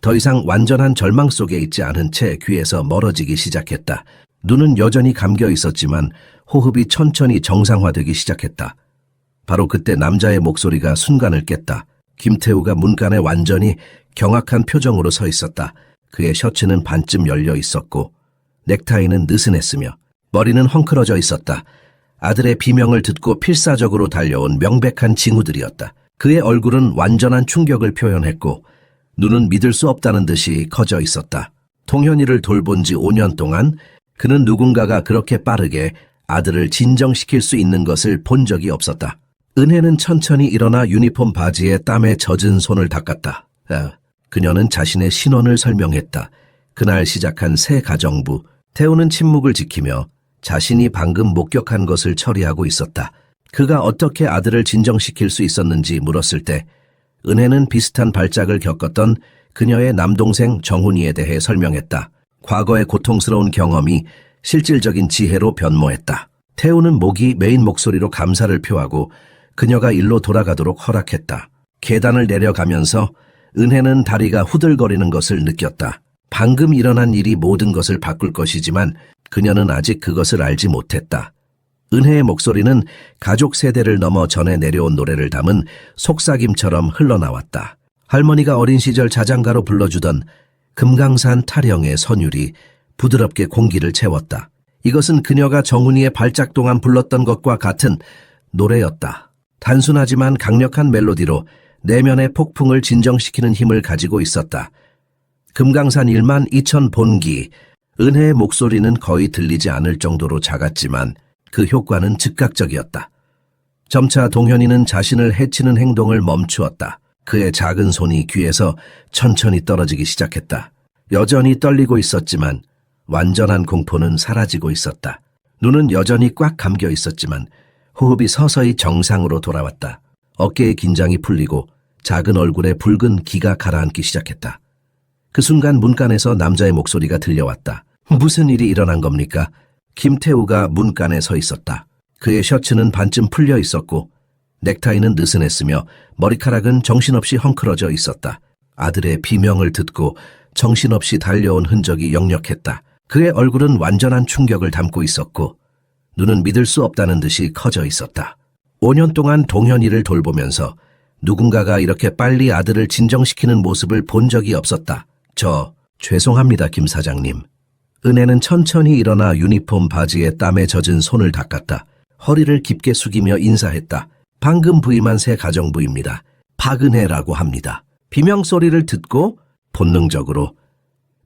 더 이상 완전한 절망 속에 있지 않은 채 귀에서 멀어지기 시작했다. 눈은 여전히 감겨 있었지만 호흡이 천천히 정상화되기 시작했다. 바로 그때 남자의 목소리가 순간을 깼다. 김태우가 문간에 완전히 경악한 표정으로 서 있었다. 그의 셔츠는 반쯤 열려 있었고 넥타이는 느슨했으며 머리는 헝클어져 있었다. 아들의 비명을 듣고 필사적으로 달려온 명백한 징후들이었다. 그의 얼굴은 완전한 충격을 표현했고 눈은 믿을 수 없다는 듯이 커져 있었다. 동현이를 돌본 지 5년 동안 그는 누군가가 그렇게 빠르게 아들을 진정시킬 수 있는 것을 본 적이 없었다. 은혜는 천천히 일어나 유니폼 바지에 땀에 젖은 손을 닦았다. 그녀는 자신의 신원을 설명했다. 그날 시작한 새 가정부. 태우는 침묵을 지키며 자신이 방금 목격한 것을 처리하고 있었다. 그가 어떻게 아들을 진정시킬 수 있었는지 물었을 때 은혜는 비슷한 발작을 겪었던 그녀의 남동생 정훈이에 대해 설명했다. 과거의 고통스러운 경험이 실질적인 지혜로 변모했다. 태우는 목이 메인 목소리로 감사를 표하고 그녀가 일로 돌아가도록 허락했다. 계단을 내려가면서 은혜는 다리가 후들거리는 것을 느꼈다. 방금 일어난 일이 모든 것을 바꿀 것이지만 그녀는 아직 그것을 알지 못했다. 은혜의 목소리는 가족 세대를 넘어 전해 내려온 노래를 담은 속삭임처럼 흘러나왔다. 할머니가 어린 시절 자장가로 불러주던 금강산 타령의 선율이 부드럽게 공기를 채웠다. 이것은 그녀가 정훈이의 발작 동안 불렀던 것과 같은 노래였다. 단순하지만 강력한 멜로디로 내면의 폭풍을 진정시키는 힘을 가지고 있었다. 금강산 1만 2천 본기. 은혜의 목소리는 거의 들리지 않을 정도로 작았지만 그 효과는 즉각적이었다. 점차 동현이는 자신을 해치는 행동을 멈추었다. 그의 작은 손이 귀에서 천천히 떨어지기 시작했다. 여전히 떨리고 있었지만 완전한 공포는 사라지고 있었다. 눈은 여전히 꽉 감겨 있었지만 호흡이 서서히 정상으로 돌아왔다. 어깨의 긴장이 풀리고 작은 얼굴에 붉은 기가 가라앉기 시작했다. 그 순간 문간에서 남자의 목소리가 들려왔다. 무슨 일이 일어난 겁니까? 김태우가 문간에 서 있었다. 그의 셔츠는 반쯤 풀려 있었고 넥타이는 느슨했으며 머리카락은 정신없이 헝클어져 있었다. 아들의 비명을 듣고 정신없이 달려온 흔적이 역력했다. 그의 얼굴은 완전한 충격을 담고 있었고 눈은 믿을 수 없다는 듯이 커져 있었다. 5년 동안 동현이를 돌보면서 누군가가 이렇게 빨리 아들을 진정시키는 모습을 본 적이 없었다. 죄송합니다, 김 사장님. 은혜는 천천히 일어나 유니폼 바지에 땀에 젖은 손을 닦았다. 허리를 깊게 숙이며 인사했다. 방금 부임한 새 가정부입니다. 박은혜라고 합니다. 비명소리를 듣고 본능적으로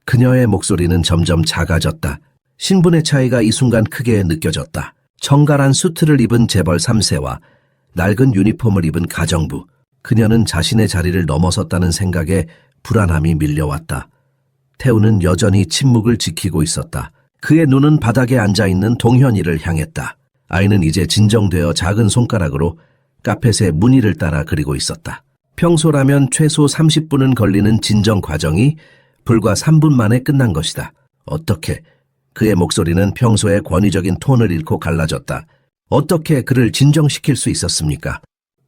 그녀의 목소리는 점점 작아졌다. 신분의 차이가 이 순간 크게 느껴졌다. 정갈한 수트를 입은 재벌 3세와 낡은 유니폼을 입은 가정부. 그녀는 자신의 자리를 넘어섰다는 생각에 불안함이 밀려왔다. 태우는 여전히 침묵을 지키고 있었다. 그의 눈은 바닥에 앉아있는 동현이를 향했다. 아이는 이제 진정되어 작은 손가락으로 카펫의 무늬를 따라 그리고 있었다. 평소라면 최소 30분은 걸리는 진정 과정이 불과 3분 만에 끝난 것이다. 어떻게? 그의 목소리는 평소의 권위적인 톤을 잃고 갈라졌다. 어떻게 그를 진정시킬 수 있었습니까?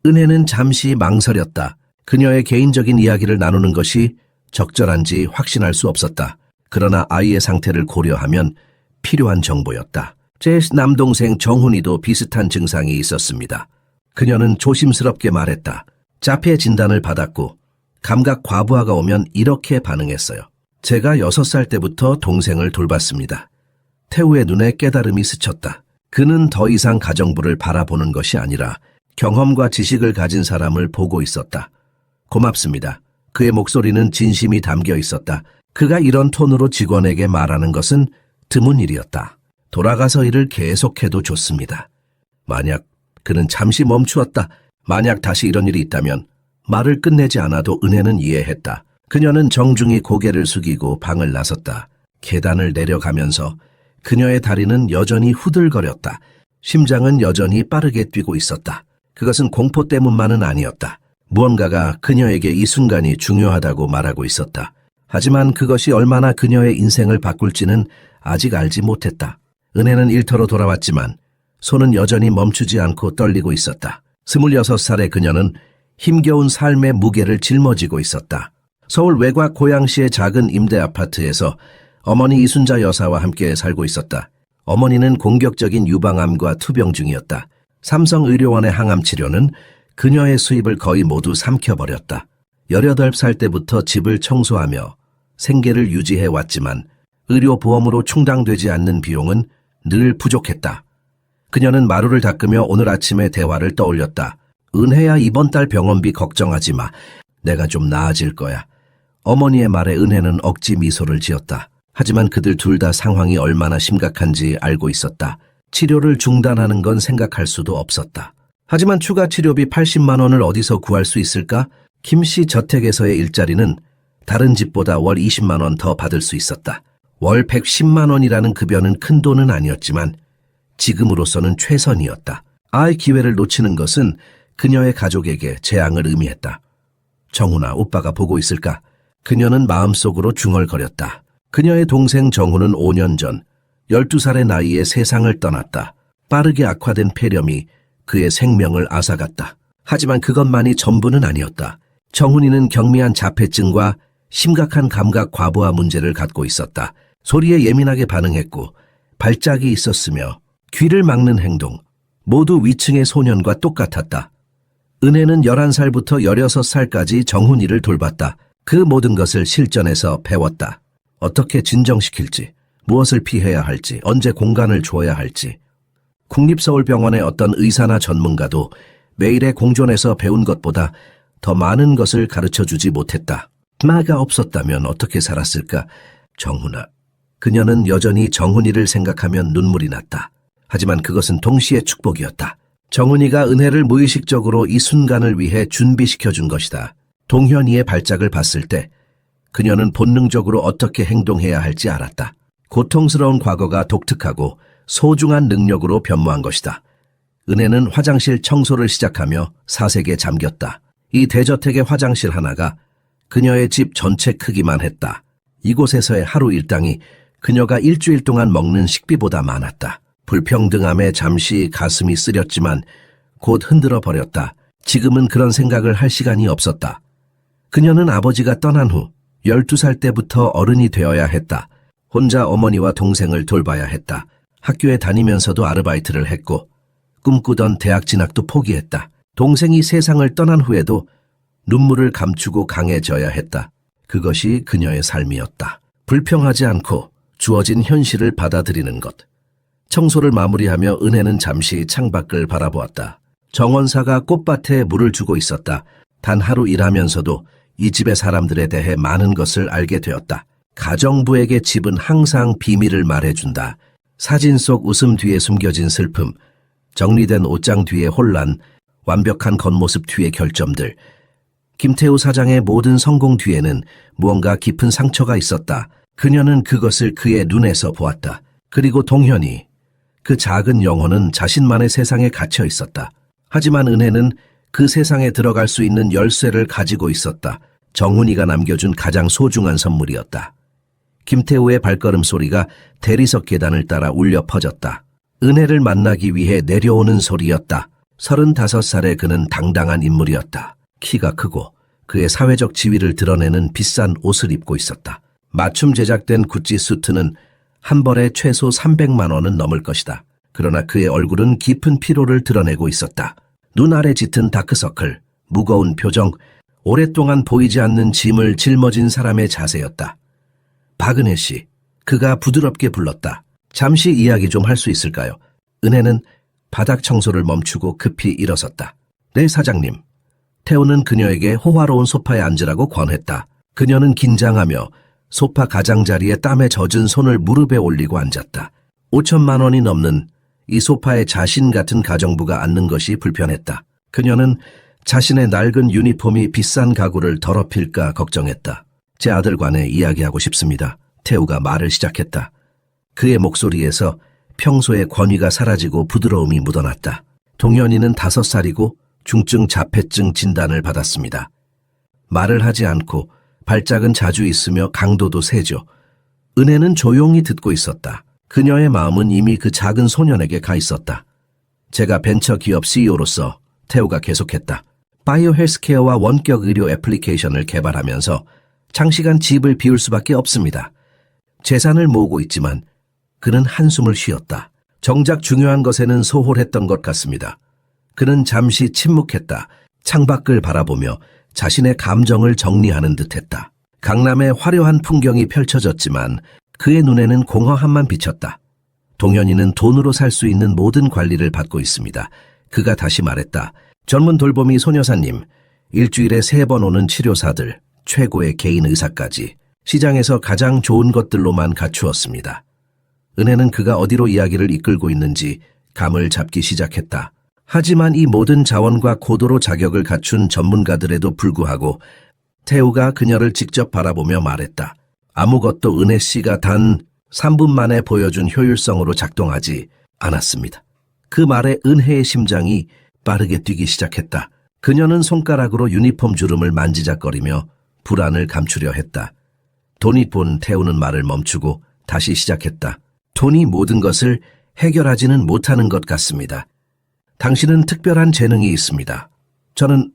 은혜는 잠시 망설였다. 그녀의 개인적인 이야기를 나누는 것이 적절한지 확신할 수 없었다. 그러나 아이의 상태를 고려하면 필요한 정보였다. 제 남동생 정훈이도 비슷한 증상이 있었습니다. 그녀는 조심스럽게 말했다. 자폐 진단을 받았고 감각 과부하가 오면 이렇게 반응했어요. 제가 6살 때부터 동생을 돌봤습니다. 태우의 눈에 깨달음이 스쳤다. 그는 더 이상 가정부를 바라보는 것이 아니라 경험과 지식을 가진 사람을 보고 있었다. 고맙습니다. 그의 목소리는 진심이 담겨 있었다. 그가 이런 톤으로 직원에게 말하는 것은 드문 일이었다. 돌아가서 일을 계속해도 좋습니다. 만약 그는 잠시 멈추었다. 만약 다시 이런 일이 있다면 말을 끝내지 않아도 은혜는 이해했다. 그녀는 정중히 고개를 숙이고 방을 나섰다. 계단을 내려가면서 그녀의 다리는 여전히 후들거렸다. 심장은 여전히 빠르게 뛰고 있었다. 그것은 공포 때문만은 아니었다. 무언가가 그녀에게 이 순간이 중요하다고 말하고 있었다. 하지만 그것이 얼마나 그녀의 인생을 바꿀지는 아직 알지 못했다. 은혜는 일터로 돌아왔지만 손은 여전히 멈추지 않고 떨리고 있었다. 26살의 그녀는 힘겨운 삶의 무게를 짊어지고 있었다. 서울 외곽 고양시의 작은 임대 아파트에서 어머니 이순자 여사와 함께 살고 있었다. 어머니는 공격적인 유방암과 투병 중이었다. 삼성의료원의 항암 치료는 그녀의 수입을 거의 모두 삼켜버렸다. 18살 때부터 집을 청소하며 생계를 유지해 왔지만 의료보험으로 충당되지 않는 비용은 늘 부족했다. 그녀는 마루를 닦으며 오늘 아침의 대화를 떠올렸다. 은혜야, 이번 달 병원비 걱정하지 마. 내가 좀 나아질 거야. 어머니의 말에 은혜는 억지 미소를 지었다. 하지만 그들 둘 다 상황이 얼마나 심각한지 알고 있었다. 치료를 중단하는 건 생각할 수도 없었다. 하지만 추가 치료비 80만 원을 어디서 구할 수 있을까? 김씨 저택에서의 일자리는 다른 집보다 월 20만 원 더 받을 수 있었다. 월 110만 원이라는 급여는 큰 돈은 아니었지만 지금으로서는 최선이었다. 아이 기회를 놓치는 것은 그녀의 가족에게 재앙을 의미했다. 정훈아, 오빠가 보고 있을까? 그녀는 마음속으로 중얼거렸다. 그녀의 동생 정훈은 5년 전 12살의 나이에 세상을 떠났다. 빠르게 악화된 폐렴이 그의 생명을 앗아갔다. 하지만 그것만이 전부는 아니었다. 정훈이는 경미한 자폐증과 심각한 감각 과부하 문제를 갖고 있었다. 소리에 예민하게 반응했고 발작이 있었으며 귀를 막는 행동, 모두 위층의 소년과 똑같았다. 은혜는 11살부터 16살까지 정훈이를 돌봤다. 그 모든 것을 실전에서 배웠다. 어떻게 진정시킬지, 무엇을 피해야 할지, 언제 공간을 줘야 할지. 국립서울병원의 어떤 의사나 전문가도 매일의 공존에서 배운 것보다 더 많은 것을 가르쳐주지 못했다. 마가 없었다면 어떻게 살았을까? 정훈아. 그녀는 여전히 정훈이를 생각하면 눈물이 났다. 하지만 그것은 동시에 축복이었다. 정훈이가 은혜를 무의식적으로 이 순간을 위해 준비시켜준 것이다. 동현이의 발작을 봤을 때 그녀는 본능적으로 어떻게 행동해야 할지 알았다. 고통스러운 과거가 독특하고 소중한 능력으로 변모한 것이다. 은혜는 화장실 청소를 시작하며 사색에 잠겼다. 이 대저택의 화장실 하나가 그녀의 집 전체 크기만 했다. 이곳에서의 하루 일당이 그녀가 일주일 동안 먹는 식비보다 많았다. 불평등함에 잠시 가슴이 쓰렸지만 곧 흔들어 버렸다. 지금은 그런 생각을 할 시간이 없었다. 그녀는 아버지가 떠난 후 12살 때부터 어른이 되어야 했다. 혼자 어머니와 동생을 돌봐야 했다. 학교에 다니면서도 아르바이트를 했고 꿈꾸던 대학 진학도 포기했다. 동생이 세상을 떠난 후에도 눈물을 감추고 강해져야 했다. 그것이 그녀의 삶이었다. 불평하지 않고 주어진 현실을 받아들이는 것. 청소를 마무리하며 은혜는 잠시 창밖을 바라보았다. 정원사가 꽃밭에 물을 주고 있었다. 단 하루 일하면서도 이 집의 사람들에 대해 많은 것을 알게 되었다. 가정부에게 집은 항상 비밀을 말해준다. 사진 속 웃음 뒤에 숨겨진 슬픔, 정리된 옷장 뒤의 혼란, 완벽한 겉모습 뒤의 결점들. 김태우 사장의 모든 성공 뒤에는 무언가 깊은 상처가 있었다. 그녀는 그것을 그의 눈에서 보았다. 그리고 동현이, 그 작은 영혼은 자신만의 세상에 갇혀 있었다. 하지만 은혜는 그 세상에 들어갈 수 있는 열쇠를 가지고 있었다. 정훈이가 남겨준 가장 소중한 선물이었다. 김태우의 발걸음 소리가 대리석 계단을 따라 울려 퍼졌다. 은혜를 만나기 위해 내려오는 소리였다. 35살의 그는 당당한 인물이었다. 키가 크고 그의 사회적 지위를 드러내는 비싼 옷을 입고 있었다. 맞춤 제작된 구찌 수트는 한 벌에 최소 300만 원은 넘을 것이다. 그러나 그의 얼굴은 깊은 피로를 드러내고 있었다. 눈 아래 짙은 다크서클, 무거운 표정, 오랫동안 보이지 않는 짐을 짊어진 사람의 자세였다. 박은혜 씨, 그가 부드럽게 불렀다. 잠시 이야기 좀 할 수 있을까요? 은혜는 바닥 청소를 멈추고 급히 일어섰다. 네, 사장님. 태우는 그녀에게 호화로운 소파에 앉으라고 권했다. 그녀는 긴장하며 소파 가장자리에 땀에 젖은 손을 무릎에 올리고 앉았다. 5천만 원이 넘는 이 소파에 자신 같은 가정부가 앉는 것이 불편했다. 그녀는 자신의 낡은 유니폼이 비싼 가구를 더럽힐까 걱정했다. 제 아들 관해 이야기하고 싶습니다. 태우가 말을 시작했다. 그의 목소리에서 평소의 권위가 사라지고 부드러움이 묻어났다. 동현이는 5살이고 중증 자폐증 진단을 받았습니다. 말을 하지 않고 발작은 자주 있으며 강도도 세죠. 은혜는 조용히 듣고 있었다. 그녀의 마음은 이미 그 작은 소년에게 가 있었다. 제가 벤처기업 CEO로서 태우가 계속했다. 바이오 헬스케어와 원격 의료 애플리케이션을 개발하면서 장시간 집을 비울 수밖에 없습니다. 재산을 모으고 있지만 그는 한숨을 쉬었다. 정작 중요한 것에는 소홀했던 것 같습니다. 그는 잠시 침묵했다. 창밖을 바라보며 자신의 감정을 정리하는 듯했다. 강남의 화려한 풍경이 펼쳐졌지만 그의 눈에는 공허함만 비쳤다. 동현이는 돈으로 살 수 있는 모든 관리를 받고 있습니다. 그가 다시 말했다. 젊은 돌보미 소녀사님, 일주일에 3번 오는 치료사들, 최고의 개인 의사까지 시장에서 가장 좋은 것들로만 갖추었습니다. 은혜는 그가 어디로 이야기를 이끌고 있는지 감을 잡기 시작했다. 하지만 이 모든 자원과 고도로 자격을 갖춘 전문가들에도 불구하고 태우가 그녀를 직접 바라보며 말했다. 아무것도 은혜 씨가 단 3분 만에 보여준 효율성으로 작동하지 않았습니다. 그 말에 은혜의 심장이 빠르게 뛰기 시작했다. 그녀는 손가락으로 유니폼 주름을 만지작거리며 불안을 감추려 했다. 돈이 본 태우는 말을 멈추고 다시 시작했다. 돈이 모든 것을 해결하지는 못하는 것 같습니다. 당신은 특별한 재능이 있습니다. 저는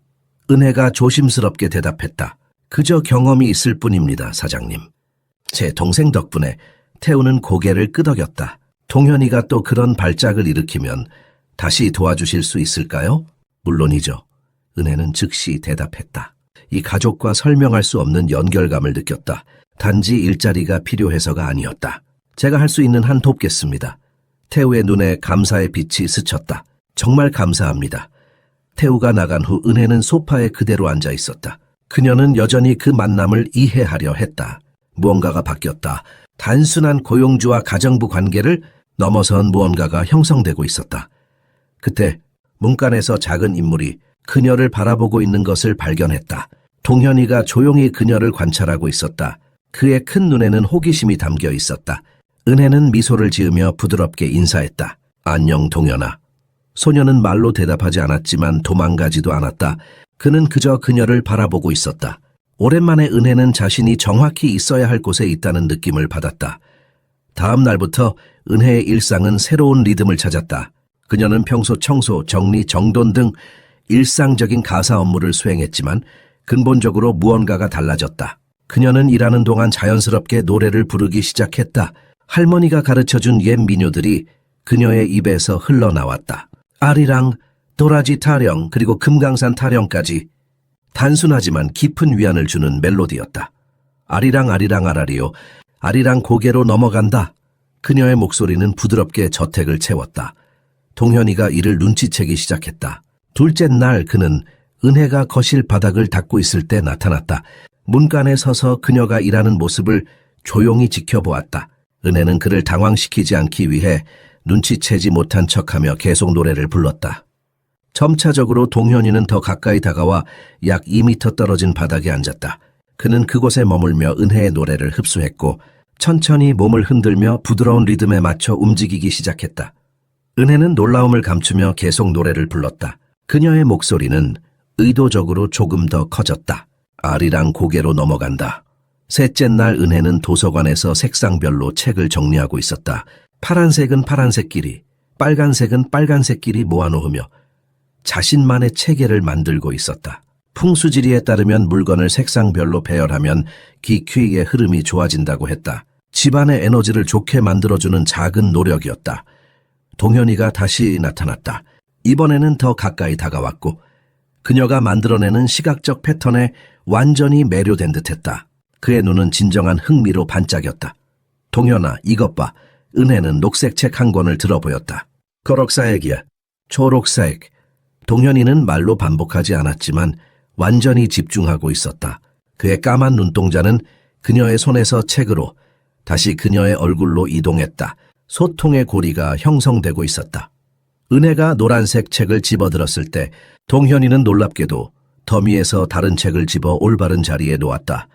은혜가 조심스럽게 대답했다. 그저 경험이 있을 뿐입니다, 사장님. 제 동생 덕분에 태우는 고개를 끄덕였다. 동현이가 또 그런 발작을 일으키면 다시 도와주실 수 있을까요? 물론이죠. 은혜는 즉시 대답했다. 이 가족과 설명할 수 없는 연결감을 느꼈다. 단지 일자리가 필요해서가 아니었다. 제가 할 수 있는 한 돕겠습니다. 태우의 눈에 감사의 빛이 스쳤다. 정말 감사합니다. 태우가 나간 후 은혜는 소파에 그대로 앉아 있었다. 그녀는 여전히 그 만남을 이해하려 했다. 무언가가 바뀌었다. 단순한 고용주와 가정부 관계를 넘어선 무언가가 형성되고 있었다. 그때 문간에서 작은 인물이 그녀를 바라보고 있는 것을 발견했다. 동현이가 조용히 그녀를 관찰하고 있었다. 그의 큰 눈에는 호기심이 담겨 있었다. 은혜는 미소를 지으며 부드럽게 인사했다. 안녕 동현아. 소녀는 말로 대답하지 않았지만 도망가지도 않았다. 그는 그저 그녀를 바라보고 있었다. 오랜만에 은혜는 자신이 정확히 있어야 할 곳에 있다는 느낌을 받았다. 다음 날부터 은혜의 일상은 새로운 리듬을 찾았다. 그녀는 평소 청소, 정리, 정돈 등 일상적인 가사 업무를 수행했지만 근본적으로 무언가가 달라졌다. 그녀는 일하는 동안 자연스럽게 노래를 부르기 시작했다. 할머니가 가르쳐준 옛 민요들이 그녀의 입에서 흘러나왔다. 아리랑, 도라지 타령, 그리고 금강산 타령까지 단순하지만 깊은 위안을 주는 멜로디였다. 아리랑 아리랑 아라리요. 아리랑 고개로 넘어간다. 그녀의 목소리는 부드럽게 저택을 채웠다. 동현이가 이를 눈치채기 시작했다. 둘째 날 그는 은혜가 거실 바닥을 닦고 있을 때 나타났다. 문간에 서서 그녀가 일하는 모습을 조용히 지켜보았다. 은혜는 그를 당황시키지 않기 위해 눈치채지 못한 척하며 계속 노래를 불렀다. 점차적으로 동현이는 더 가까이 다가와 약 2미터 떨어진 바닥에 앉았다. 그는 그곳에 머물며 은혜의 노래를 흡수했고 천천히 몸을 흔들며 부드러운 리듬에 맞춰 움직이기 시작했다. 은혜는 놀라움을 감추며 계속 노래를 불렀다. 그녀의 목소리는 의도적으로 조금 더 커졌다. 아리랑 고개로 넘어간다. 셋째 날 은혜는 도서관에서 색상별로 책을 정리하고 있었다. 파란색은 파란색끼리, 빨간색은 빨간색끼리 모아놓으며 자신만의 체계를 만들고 있었다. 풍수지리에 따르면 물건을 색상별로 배열하면 기퀴의 흐름이 좋아진다고 했다. 집안의 에너지를 좋게 만들어주는 작은 노력이었다. 동현이가 다시 나타났다. 이번에는 더 가까이 다가왔고 그녀가 만들어내는 시각적 패턴에 완전히 매료된 듯했다. 그의 눈은 진정한 흥미로 반짝였다. 동현아, 이것 봐. 은혜는 녹색 책 한 권을 들어보였다. 거럭사액이야. 초록색. 동현이는 말로 반복하지 않았지만 완전히 집중하고 있었다. 그의 까만 눈동자는 그녀의 손에서 책으로 다시 그녀의 얼굴로 이동했다. 소통의 고리가 형성되고 있었다. 은혜가 노란색 책을 집어들었을 때 동현이는 놀랍게도 더미에서 다른 책을 집어 올바른 자리에 놓았다.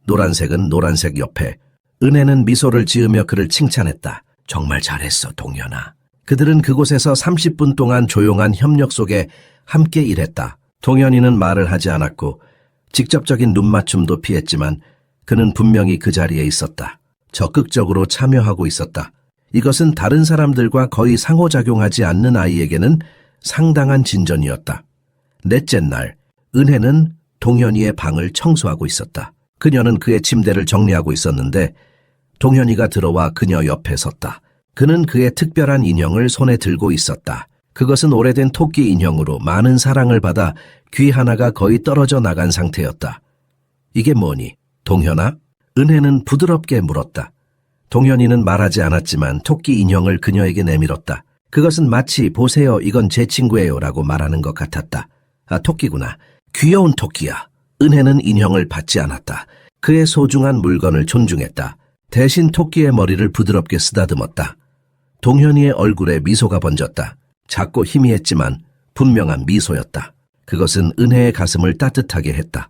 노란색은 노란색 옆에, 은혜는 미소를 지으며 그를 칭찬했다. 정말 잘했어, 동현아. 그들은 그곳에서 30분 동안 조용한 협력 속에 함께 일했다. 동현이는 말을 하지 않았고 직접적인 눈맞춤도 피했지만 그는 분명히 그 자리에 있었다. 적극적으로 참여하고 있었다. 이것은 다른 사람들과 거의 상호작용하지 않는 아이에게는 상당한 진전이었다. 넷째 날, 은혜는 동현이의 방을 청소하고 있었다. 그녀는 그의 침대를 정리하고 있었는데 동현이가 들어와 그녀 옆에 섰다. 그는 그의 특별한 인형을 손에 들고 있었다. 그것은 오래된 토끼 인형으로 많은 사랑을 받아 귀 하나가 거의 떨어져 나간 상태였다. 이게 뭐니? 동현아? 은혜는 부드럽게 물었다. 동현이는 말하지 않았지만 토끼 인형을 그녀에게 내밀었다. 그것은 마치 보세요, 이건 제 친구예요 라고 말하는 것 같았다. 아, 토끼구나. 귀여운 토끼야. 은혜는 인형을 받지 않았다. 그의 소중한 물건을 존중했다. 대신 토끼의 머리를 부드럽게 쓰다듬었다. 동현이의 얼굴에 미소가 번졌다. 작고 희미했지만 분명한 미소였다. 그것은 은혜의 가슴을 따뜻하게 했다.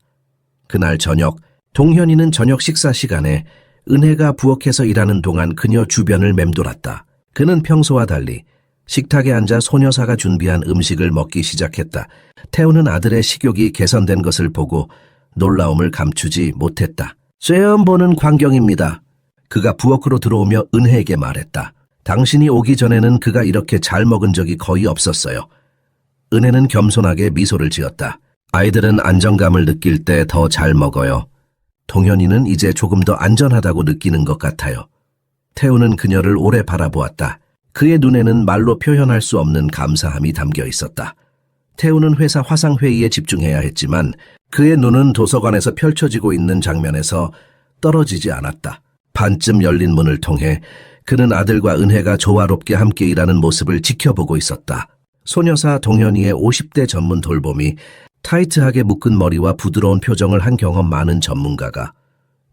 그날 저녁, 동현이는 저녁 식사 시간에 은혜가 부엌에서 일하는 동안 그녀 주변을 맴돌았다. 그는 평소와 달리 식탁에 앉아 소녀사가 준비한 음식을 먹기 시작했다. 태우는 아들의 식욕이 개선된 것을 보고 놀라움을 감추지 못했다. 처음 보는 광경입니다. 그가 부엌으로 들어오며 은혜에게 말했다. 당신이 오기 전에는 그가 이렇게 잘 먹은 적이 거의 없었어요. 은혜는 겸손하게 미소를 지었다. 아이들은 안정감을 느낄 때 더 잘 먹어요. 동현이는 이제 조금 더 안전하다고 느끼는 것 같아요. 태우는 그녀를 오래 바라보았다. 그의 눈에는 말로 표현할 수 없는 감사함이 담겨 있었다. 태우는 회사 화상회의에 집중해야 했지만 그의 눈은 도서관에서 펼쳐지고 있는 장면에서 떨어지지 않았다. 반쯤 열린 문을 통해 그는 아들과 은혜가 조화롭게 함께 일하는 모습을 지켜보고 있었다. 소녀사 동현이의 50대 전문 돌봄이 타이트하게 묶은 머리와 부드러운 표정을 한 경험 많은 전문가가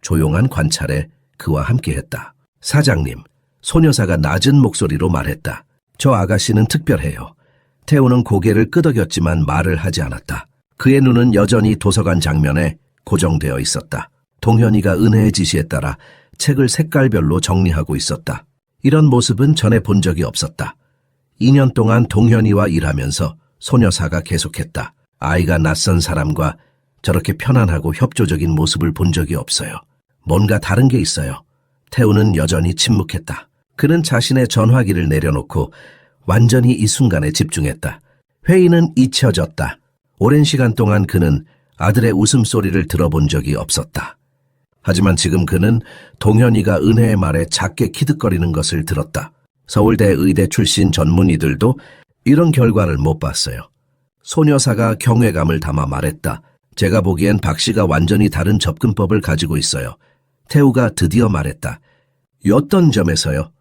조용한 관찰에 그와 함께했다. 사장님, 소녀사가 낮은 목소리로 말했다. 저 아가씨는 특별해요. 태우는 고개를 끄덕였지만 말을 하지 않았다. 그의 눈은 여전히 도서관 장면에 고정되어 있었다. 동현이가 은혜의 지시에 따라 책을 색깔별로 정리하고 있었다. 이런 모습은 전에 본 적이 없었다. 2년 동안 동현이와 일하면서 소녀사가 계속했다. 아이가 낯선 사람과 저렇게 편안하고 협조적인 모습을 본 적이 없어요. 뭔가 다른 게 있어요. 태우는 여전히 침묵했다. 그는 자신의 전화기를 내려놓고 완전히 이 순간에 집중했다. 회의는 잊혀졌다. 오랜 시간 동안 그는 아들의 웃음소리를 들어본 적이 없었다. 하지만 지금 그는 동현이가 은혜의 말에 작게 키득거리는 것을 들었다. 서울대 의대 출신 전문의들도 이런 결과를 못 봤어요. 소녀사가 경외감을 담아 말했다. 제가 보기엔 박 씨가 완전히 다른 접근법을 가지고 있어요. 태우가 드디어 말했다. 어떤 점에서요?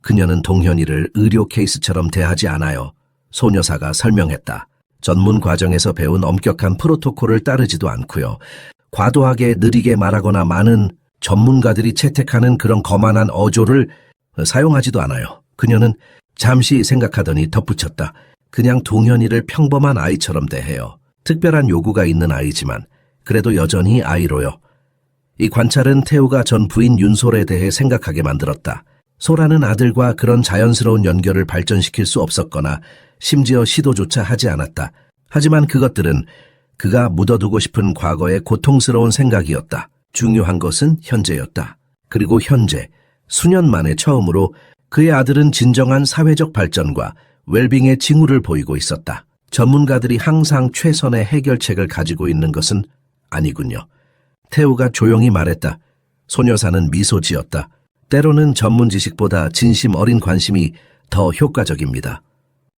그녀는 동현이를 의료 케이스처럼 대하지 않아요. 소녀사가 설명했다. 전문 과정에서 배운 엄격한 프로토콜을 따르지도 않고요. 과도하게 느리게 말하거나 많은 전문가들이 채택하는 그런 거만한 어조를 사용하지도 않아요. 그녀는 잠시 생각하더니 덧붙였다. 그냥 동현이를 평범한 아이처럼 대해요. 특별한 요구가 있는 아이지만 그래도 여전히 아이로요. 이 관찰은 태우가 전 부인 윤솔에 대해 생각하게 만들었다. 소라는 아들과 그런 자연스러운 연결을 발전시킬 수 없었거나 심지어 시도조차 하지 않았다. 하지만 그것들은 그가 묻어두고 싶은 과거의 고통스러운 생각이었다. 중요한 것은 현재였다. 그리고 현재, 수년 만에 처음으로 그의 아들은 진정한 사회적 발전과 웰빙의 징후를 보이고 있었다. 전문가들이 항상 최선의 해결책을 가지고 있는 것은 아니군요. 태우가 조용히 말했다. 소녀사는 미소 지었다. 때로는 전문 지식보다 진심 어린 관심이 더 효과적입니다.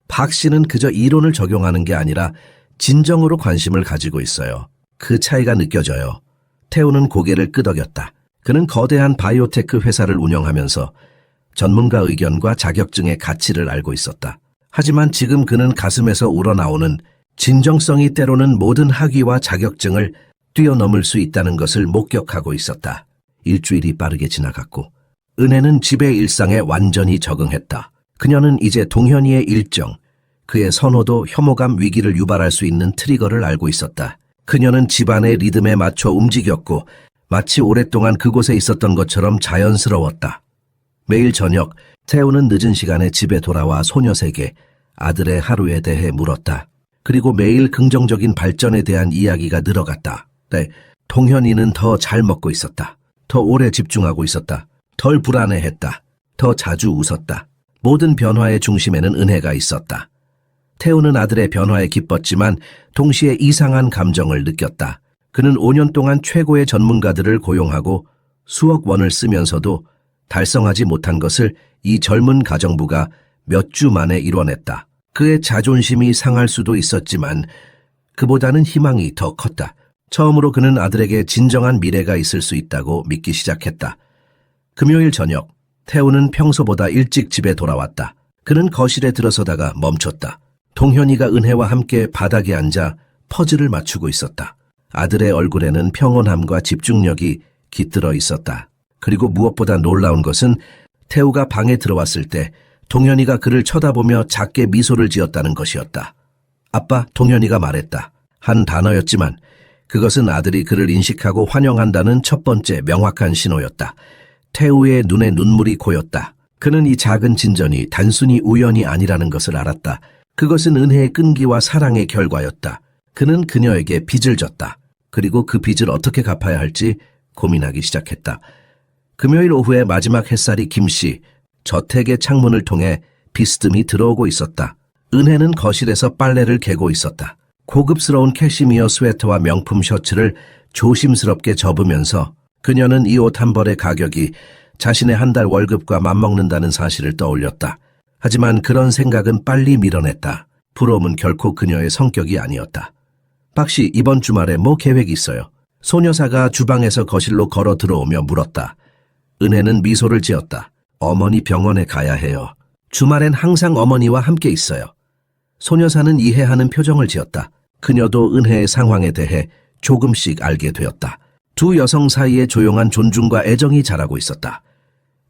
박 씨는 그저 이론을 적용하는 게 아니라 진정으로 관심을 가지고 있어요. 그 차이가 느껴져요. 태우는 고개를 끄덕였다. 그는 거대한 바이오테크 회사를 운영하면서 전문가 의견과 자격증의 가치를 알고 있었다. 하지만 지금 그는 가슴에서 우러나오는 진정성이 때로는 모든 학위와 자격증을 뛰어넘을 수 있다는 것을 목격하고 있었다. 일주일이 빠르게 지나갔고 은혜는 집의 일상에 완전히 적응했다. 그녀는 이제 동현이의 일정, 그의 선호도 혐오감 위기를 유발할 수 있는 트리거를 알고 있었다. 그녀는 집안의 리듬에 맞춰 움직였고 마치 오랫동안 그곳에 있었던 것처럼 자연스러웠다. 매일 저녁 태우는 늦은 시간에 집에 돌아와 소녀에게 아들의 하루에 대해 물었다. 그리고 매일 긍정적인 발전에 대한 이야기가 늘어갔다. 네, 동현이는 더 잘 먹고 있었다. 더 오래 집중하고 있었다. 덜 불안해했다. 더 자주 웃었다. 모든 변화의 중심에는 은혜가 있었다. 태우는 아들의 변화에 기뻤지만 동시에 이상한 감정을 느꼈다. 그는 5년 동안 최고의 전문가들을 고용하고 수억 원을 쓰면서도 달성하지 못한 것을 이 젊은 가정부가 몇 주 만에 이뤄냈다. 그의 자존심이 상할 수도 있었지만 그보다는 희망이 더 컸다. 처음으로 그는 아들에게 진정한 미래가 있을 수 있다고 믿기 시작했다. 금요일 저녁, 태우는 평소보다 일찍 집에 돌아왔다. 그는 거실에 들어서다가 멈췄다. 동현이가 은혜와 함께 바닥에 앉아 퍼즐을 맞추고 있었다. 아들의 얼굴에는 평온함과 집중력이 깃들어 있었다. 그리고 무엇보다 놀라운 것은 태우가 방에 들어왔을 때 동현이가 그를 쳐다보며 작게 미소를 지었다는 것이었다. 아빠, 동현이가 말했다. 한 단어였지만 그것은 아들이 그를 인식하고 환영한다는 첫 번째 명확한 신호였다. 태우의 눈에 눈물이 고였다. 그는 이 작은 진전이 단순히 우연이 아니라는 것을 알았다. 그것은 은혜의 끈기와 사랑의 결과였다. 그는 그녀에게 빚을 졌다. 그리고 그 빚을 어떻게 갚아야 할지 고민하기 시작했다. 금요일 오후에 마지막 햇살이 김씨 저택의 창문을 통해 비스듬히 들어오고 있었다. 은혜는 거실에서 빨래를 개고 있었다. 고급스러운 캐시미어 스웨터와 명품 셔츠를 조심스럽게 접으면서 그녀는 이 옷 한 벌의 가격이 자신의 한 달 월급과 맞먹는다는 사실을 떠올렸다. 하지만 그런 생각은 빨리 밀어냈다. 부러움은 결코 그녀의 성격이 아니었다. 박씨, 이번 주말에 뭐 계획이 있어요? 소녀사가 주방에서 거실로 걸어 들어오며 물었다. 은혜는 미소를 지었다. 어머니 병원에 가야 해요. 주말엔 항상 어머니와 함께 있어요. 소녀사는 이해하는 표정을 지었다. 그녀도 은혜의 상황에 대해 조금씩 알게 되었다. 두 여성 사이에 조용한 존중과 애정이 자라고 있었다.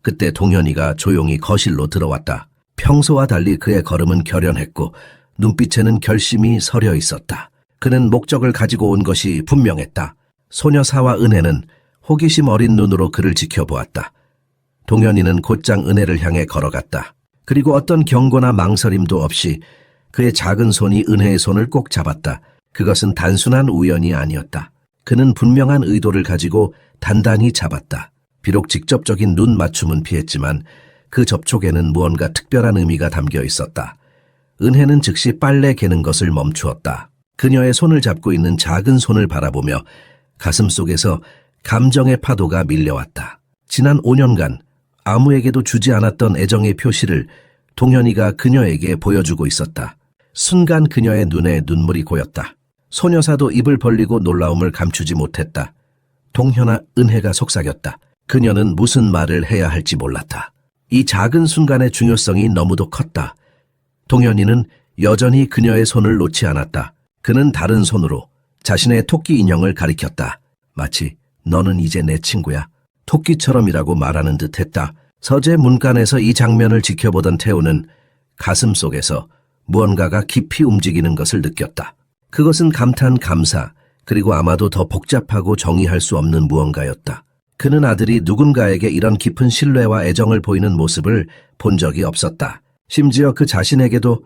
그때 동현이가 조용히 거실로 들어왔다. 평소와 달리 그의 걸음은 결연했고 눈빛에는 결심이 서려 있었다. 그는 목적을 가지고 온 것이 분명했다. 소녀사와 은혜는 호기심 어린 눈으로 그를 지켜보았다. 동현이는 곧장 은혜를 향해 걸어갔다. 그리고 어떤 경고나 망설임도 없이 그의 작은 손이 은혜의 손을 꼭 잡았다. 그것은 단순한 우연이 아니었다. 그는 분명한 의도를 가지고 단단히 잡았다. 비록 직접적인 눈 맞춤은 피했지만 그 접촉에는 무언가 특별한 의미가 담겨 있었다. 은혜는 즉시 빨래 개는 것을 멈추었다. 그녀의 손을 잡고 있는 작은 손을 바라보며 가슴속에서 감정의 파도가 밀려왔다. 지난 5년간 아무에게도 주지 않았던 애정의 표시를 동현이가 그녀에게 보여주고 있었다. 순간 그녀의 눈에 눈물이 고였다. 소녀사도 입을 벌리고 놀라움을 감추지 못했다. 동현아, 은혜가 속삭였다. 그녀는 무슨 말을 해야 할지 몰랐다. 이 작은 순간의 중요성이 너무도 컸다. 동현이는 여전히 그녀의 손을 놓지 않았다. 그는 다른 손으로 자신의 토끼 인형을 가리켰다. 마치 너는 이제 내 친구야. 토끼처럼이라고 말하는 듯 했다. 서재 문간에서 이 장면을 지켜보던 태우는 가슴 속에서 무언가가 깊이 움직이는 것을 느꼈다. 그것은 감탄, 감사, 그리고 아마도 더 복잡하고 정의할 수 없는 무언가였다. 그는 아들이 누군가에게 이런 깊은 신뢰와 애정을 보이는 모습을 본 적이 없었다. 심지어 그 자신에게도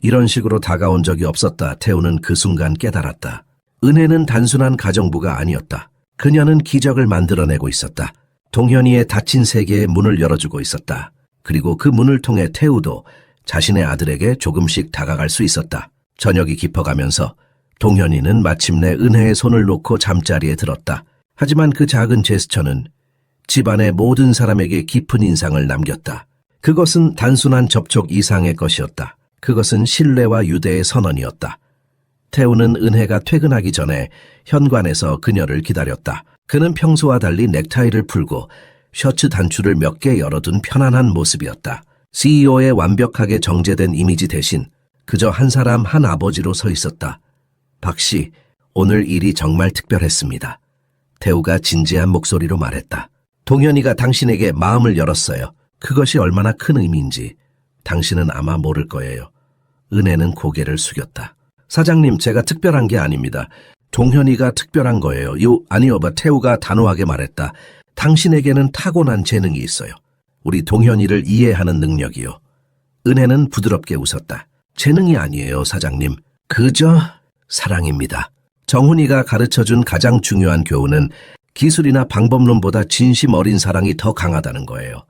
이런 식으로 다가온 적이 없었다. 태우는 그 순간 깨달았다. 은혜는 단순한 가정부가 아니었다. 그녀는 기적을 만들어내고 있었다. 동현이의 닫힌 세계에 문을 열어주고 있었다. 그리고 그 문을 통해 태우도 자신의 아들에게 조금씩 다가갈 수 있었다. 저녁이 깊어가면서 동현이는 마침내 은혜의 손을 놓고 잠자리에 들었다. 하지만 그 작은 제스처는 집안의 모든 사람에게 깊은 인상을 남겼다. 그것은 단순한 접촉 이상의 것이었다. 그것은 신뢰와 유대의 선언이었다. 태우는 은혜가 퇴근하기 전에 현관에서 그녀를 기다렸다. 그는 평소와 달리 넥타이를 풀고 셔츠 단추를 몇 개 열어둔 편안한 모습이었다. CEO의 완벽하게 정제된 이미지 대신 그저 한 사람 한 아버지로 서 있었다. 박씨, 오늘 일이 정말 특별했습니다. 태우가 진지한 목소리로 말했다. 동현이가 당신에게 마음을 열었어요. 그것이 얼마나 큰 의미인지 당신은 아마 모를 거예요. 은혜는 고개를 숙였다. 사장님, 제가 특별한 게 아닙니다. 동현이가 특별한 거예요. 아니요, 태우가 단호하게 말했다. 당신에게는 타고난 재능이 있어요. 우리 동현이를 이해하는 능력이요. 은혜는 부드럽게 웃었다. 재능이 아니에요, 사장님. 그저 사랑입니다. 정훈이가 가르쳐준 가장 중요한 교훈은 기술이나 방법론보다 진심 어린 사랑이 더 강하다는 거예요.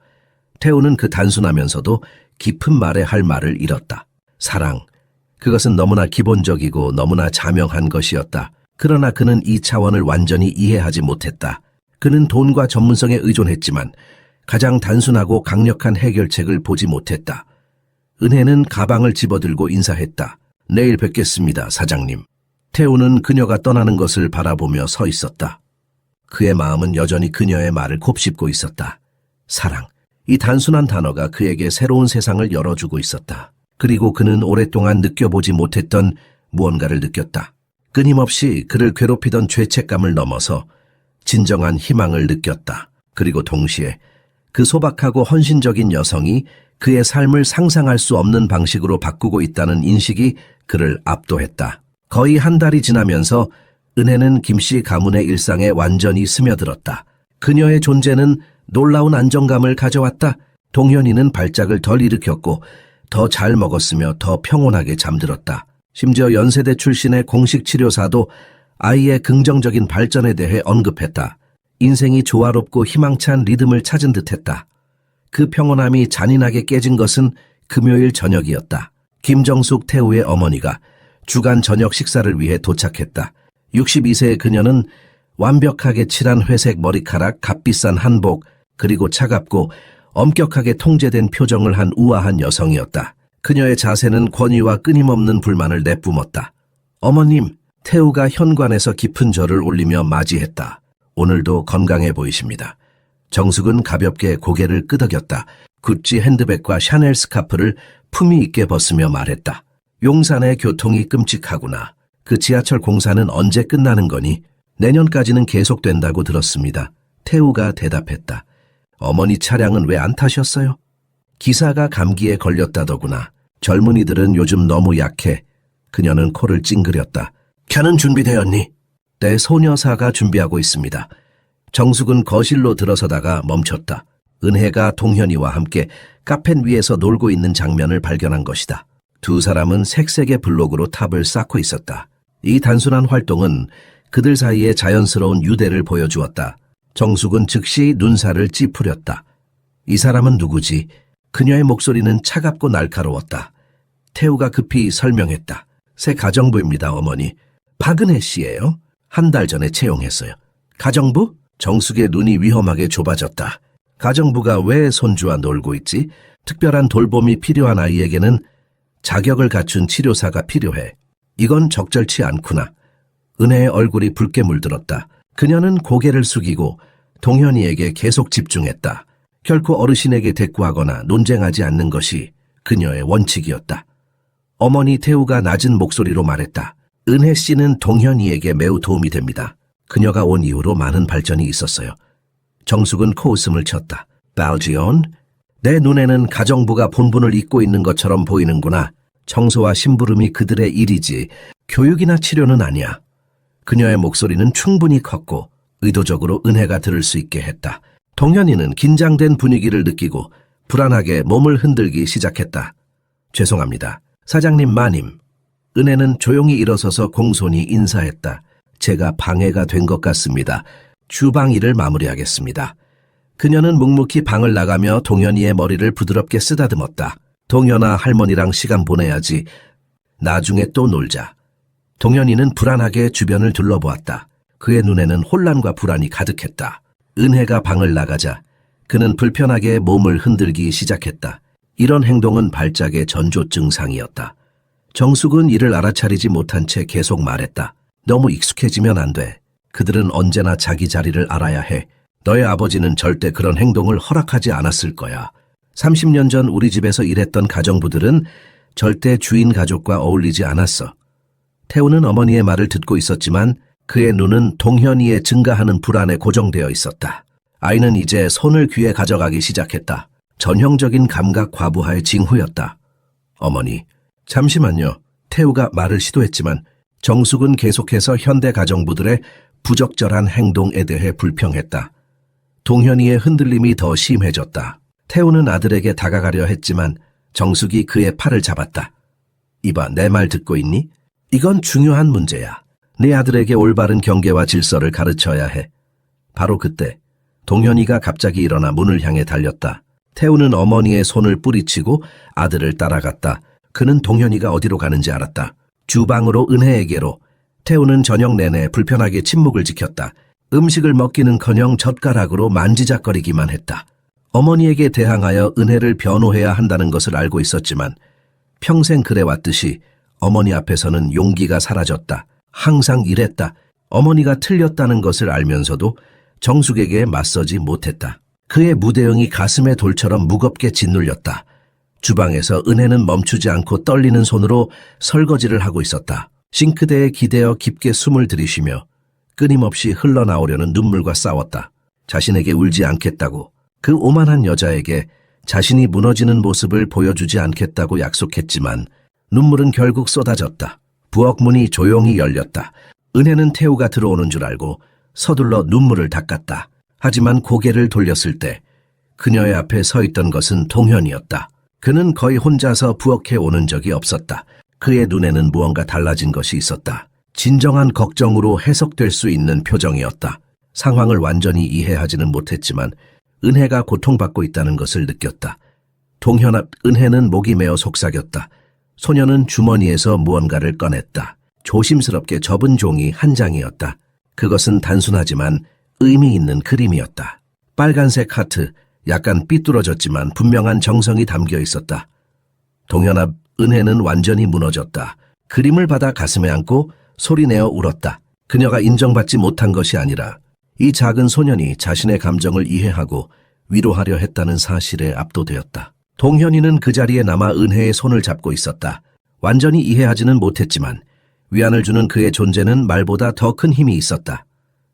태우는 그 단순하면서도 깊은 말에 할 말을 잃었다. 사랑. 그것은 너무나 기본적이고 너무나 자명한 것이었다. 그러나 그는 이 차원을 완전히 이해하지 못했다. 그는 돈과 전문성에 의존했지만 가장 단순하고 강력한 해결책을 보지 못했다. 은혜는 가방을 집어들고 인사했다. 내일 뵙겠습니다, 사장님. 태우는 그녀가 떠나는 것을 바라보며 서 있었다. 그의 마음은 여전히 그녀의 말을 곱씹고 있었다. 사랑. 이 단순한 단어가 그에게 새로운 세상을 열어주고 있었다. 그리고 그는 오랫동안 느껴보지 못했던 무언가를 느꼈다. 끊임없이 그를 괴롭히던 죄책감을 넘어서 진정한 희망을 느꼈다. 그리고 동시에 그 소박하고 헌신적인 여성이 그의 삶을 상상할 수 없는 방식으로 바꾸고 있다는 인식이 그를 압도했다. 거의 한 달이 지나면서 은혜는 김씨 가문의 일상에 완전히 스며들었다. 그녀의 존재는 놀라운 안정감을 가져왔다. 동현이는 발작을 덜 일으켰고 더 잘 먹었으며 더 평온하게 잠들었다. 심지어 연세대 출신의 공식 치료사도 아이의 긍정적인 발전에 대해 언급했다. 인생이 조화롭고 희망찬 리듬을 찾은 듯했다. 그 평온함이 잔인하게 깨진 것은 금요일 저녁이었다. 김정숙 태우의 어머니가 주간 저녁 식사를 위해 도착했다. 62세의 그녀는 완벽하게 칠한 회색 머리카락, 값비싼 한복, 그리고 차갑고 엄격하게 통제된 표정을 한 우아한 여성이었다. 그녀의 자세는 권위와 끊임없는 불만을 내뿜었다. 어머님, 태우가 현관에서 깊은 절을 올리며 맞이했다. 오늘도 건강해 보이십니다. 정숙은 가볍게 고개를 끄덕였다. 구찌 핸드백과 샤넬 스카프를 품위 있게 벗으며 말했다. 용산의 교통이 끔찍하구나. 그 지하철 공사는 언제 끝나는 거니? 내년까지는 계속된다고 들었습니다. 태우가 대답했다. 어머니 차량은 왜 안 타셨어요? 기사가 감기에 걸렸다더구나. 젊은이들은 요즘 너무 약해. 그녀는 코를 찡그렸다. 차는 준비되었니? 네, 소녀사가 준비하고 있습니다. 정숙은 거실로 들어서다가 멈췄다. 은혜가 동현이와 함께 카페 위에서 놀고 있는 장면을 발견한 것이다. 두 사람은 색색의 블록으로 탑을 쌓고 있었다. 이 단순한 활동은 그들 사이의 자연스러운 유대를 보여주었다. 정숙은 즉시 눈살을 찌푸렸다. 이 사람은 누구지? 그녀의 목소리는 차갑고 날카로웠다. 태우가 급히 설명했다. 새 가정부입니다, 어머니. 박은혜 씨예요? 한 달 전에 채용했어요. 가정부? 정숙의 눈이 위험하게 좁아졌다. 가정부가 왜 손주와 놀고 있지? 특별한 돌봄이 필요한 아이에게는 자격을 갖춘 치료사가 필요해. 이건 적절치 않구나. 은혜의 얼굴이 붉게 물들었다. 그녀는 고개를 숙이고 동현이에게 계속 집중했다. 결코 어르신에게 대꾸하거나 논쟁하지 않는 것이 그녀의 원칙이었다. 어머니 태우가 낮은 목소리로 말했다. 은혜 씨는 동현이에게 매우 도움이 됩니다. 그녀가 온 이후로 많은 발전이 있었어요. 정숙은 코웃음을 쳤다. 발지온? 내 눈에는 가정부가 본분을 잇고 있는 것처럼 보이는구나. 청소와 심부름이 그들의 일이지 교육이나 치료는 아니야. 그녀의 목소리는 충분히 컸고 의도적으로 은혜가 들을 수 있게 했다. 동현이는 긴장된 분위기를 느끼고 불안하게 몸을 흔들기 시작했다. 죄송합니다. 사장님 마님. 은혜는 조용히 일어서서 공손히 인사했다. 제가 방해가 된 것 같습니다. 주방 일을 마무리하겠습니다. 그녀는 묵묵히 방을 나가며 동현이의 머리를 부드럽게 쓰다듬었다. 동현아, 할머니랑 시간 보내야지. 나중에 또 놀자. 동현이는 불안하게 주변을 둘러보았다. 그의 눈에는 혼란과 불안이 가득했다. 은혜가 방을 나가자 그는 불편하게 몸을 흔들기 시작했다. 이런 행동은 발작의 전조 증상이었다. 정숙은 이를 알아차리지 못한 채 계속 말했다. 너무 익숙해지면 안 돼. 그들은 언제나 자기 자리를 알아야 해. 너의 아버지는 절대 그런 행동을 허락하지 않았을 거야. 30년 전 우리 집에서 일했던 가정부들은 절대 주인 가족과 어울리지 않았어. 태우는 어머니의 말을 듣고 있었지만 그의 눈은 동현이의 증가하는 불안에 고정되어 있었다. 아이는 이제 손을 귀에 가져가기 시작했다. 전형적인 감각 과부하의 징후였다. 어머니, 잠시만요. 태우가 말을 시도했지만 정숙은 계속해서 현대 가정부들의 부적절한 행동에 대해 불평했다. 동현이의 흔들림이 더 심해졌다. 태우는 아들에게 다가가려 했지만 정숙이 그의 팔을 잡았다. 이봐, 내 말 듣고 있니? 이건 중요한 문제야. 내 아들에게 올바른 경계와 질서를 가르쳐야 해. 바로 그때 동현이가 갑자기 일어나 문을 향해 달렸다. 태우는 어머니의 손을 뿌리치고 아들을 따라갔다. 그는 동현이가 어디로 가는지 알았다. 주방으로 은혜에게로. 태우는 저녁 내내 불편하게 침묵을 지켰다. 음식을 먹기는커녕 젓가락으로 만지작거리기만 했다. 어머니에게 대항하여 은혜를 변호해야 한다는 것을 알고 있었지만 평생 그래왔듯이 어머니 앞에서는 용기가 사라졌다. 항상 이랬다. 어머니가 틀렸다는 것을 알면서도 정숙에게 맞서지 못했다. 그의 무대응이 가슴에 돌처럼 무겁게 짓눌렸다. 주방에서 은혜는 멈추지 않고 떨리는 손으로 설거지를 하고 있었다. 싱크대에 기대어 깊게 숨을 들이쉬며 끊임없이 흘러나오려는 눈물과 싸웠다. 자신에게 울지 않겠다고, 그 오만한 여자에게 자신이 무너지는 모습을 보여주지 않겠다고 약속했지만 눈물은 결국 쏟아졌다. 부엌 문이 조용히 열렸다. 은혜는 태우가 들어오는 줄 알고 서둘러 눈물을 닦았다. 하지만 고개를 돌렸을 때 그녀의 앞에 서 있던 것은 동현이었다. 그는 거의 혼자서 부엌에 오는 적이 없었다. 그의 눈에는 무언가 달라진 것이 있었다. 진정한 걱정으로 해석될 수 있는 표정이었다. 상황을 완전히 이해하지는 못했지만 은혜가 고통받고 있다는 것을 느꼈다. 동현 앞 은혜는 목이 메어 속삭였다. 소녀는 주머니에서 무언가를 꺼냈다. 조심스럽게 접은 종이 한 장이었다. 그것은 단순하지만 의미 있는 그림이었다. 빨간색 하트, 약간 삐뚤어졌지만 분명한 정성이 담겨 있었다. 동현아, 은혜는 완전히 무너졌다. 그림을 받아 가슴에 안고 소리내어 울었다. 그녀가 인정받지 못한 것이 아니라 이 작은 소년이 자신의 감정을 이해하고 위로하려 했다는 사실에 압도되었다. 동현이는 그 자리에 남아 은혜의 손을 잡고 있었다. 완전히 이해하지는 못했지만 위안을 주는 그의 존재는 말보다 더 큰 힘이 있었다.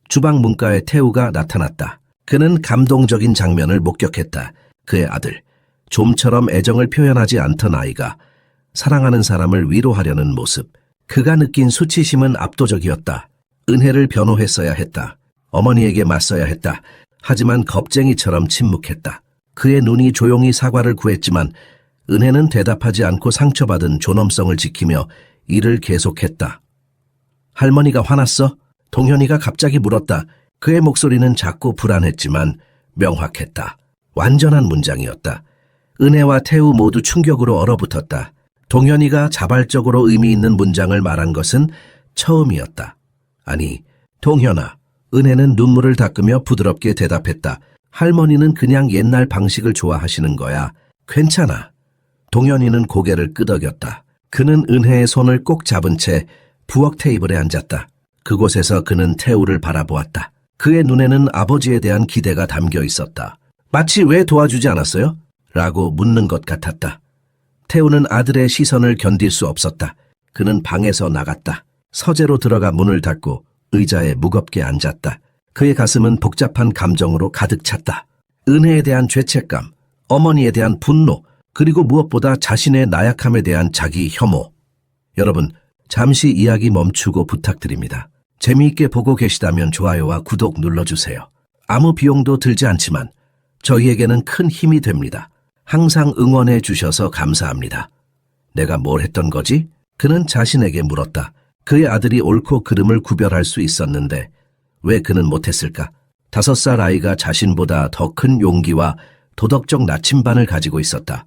주방 문가에 태우가 나타났다. 그는 감동적인 장면을 목격했다. 그의 아들, 좀처럼 애정을 표현하지 않던 아이가 사랑하는 사람을 위로하려는 모습. 그가 느낀 수치심은 압도적이었다. 은혜를 변호했어야 했다. 어머니에게 맞서야 했다. 하지만 겁쟁이처럼 침묵했다. 그의 눈이 조용히 사과를 구했지만 은혜는 대답하지 않고 상처받은 존엄성을 지키며 일을 계속했다. 할머니가 화났어? 동현이가 갑자기 물었다. 그의 목소리는 작고 불안했지만 명확했다. 완전한 문장이었다. 은혜와 태우 모두 충격으로 얼어붙었다. 동현이가 자발적으로 의미 있는 문장을 말한 것은 처음이었다. 아니, 동현아. 은혜는 눈물을 닦으며 부드럽게 대답했다. 할머니는 그냥 옛날 방식을 좋아하시는 거야. 괜찮아. 동현이는 고개를 끄덕였다. 그는 은혜의 손을 꼭 잡은 채 부엌 테이블에 앉았다. 그곳에서 그는 태우를 바라보았다. 그의 눈에는 아버지에 대한 기대가 담겨 있었다. 마치 왜 도와주지 않았어요? 라고 묻는 것 같았다. 태우는 아들의 시선을 견딜 수 없었다. 그는 방에서 나갔다. 서재로 들어가 문을 닫고 의자에 무겁게 앉았다. 그의 가슴은 복잡한 감정으로 가득 찼다. 은혜에 대한 죄책감, 어머니에 대한 분노, 그리고 무엇보다 자신의 나약함에 대한 자기 혐오. 여러분, 잠시 이야기 멈추고 부탁드립니다. 재미있게 보고 계시다면 좋아요와 구독 눌러주세요. 아무 비용도 들지 않지만 저희에게는 큰 힘이 됩니다. 항상 응원해 주셔서 감사합니다. 내가 뭘 했던 거지? 그는 자신에게 물었다. 그의 아들이 옳고 그름을 구별할 수 있었는데 왜 그는 못했을까? 5살 아이가 자신보다 더 큰 용기와 도덕적 나침반을 가지고 있었다.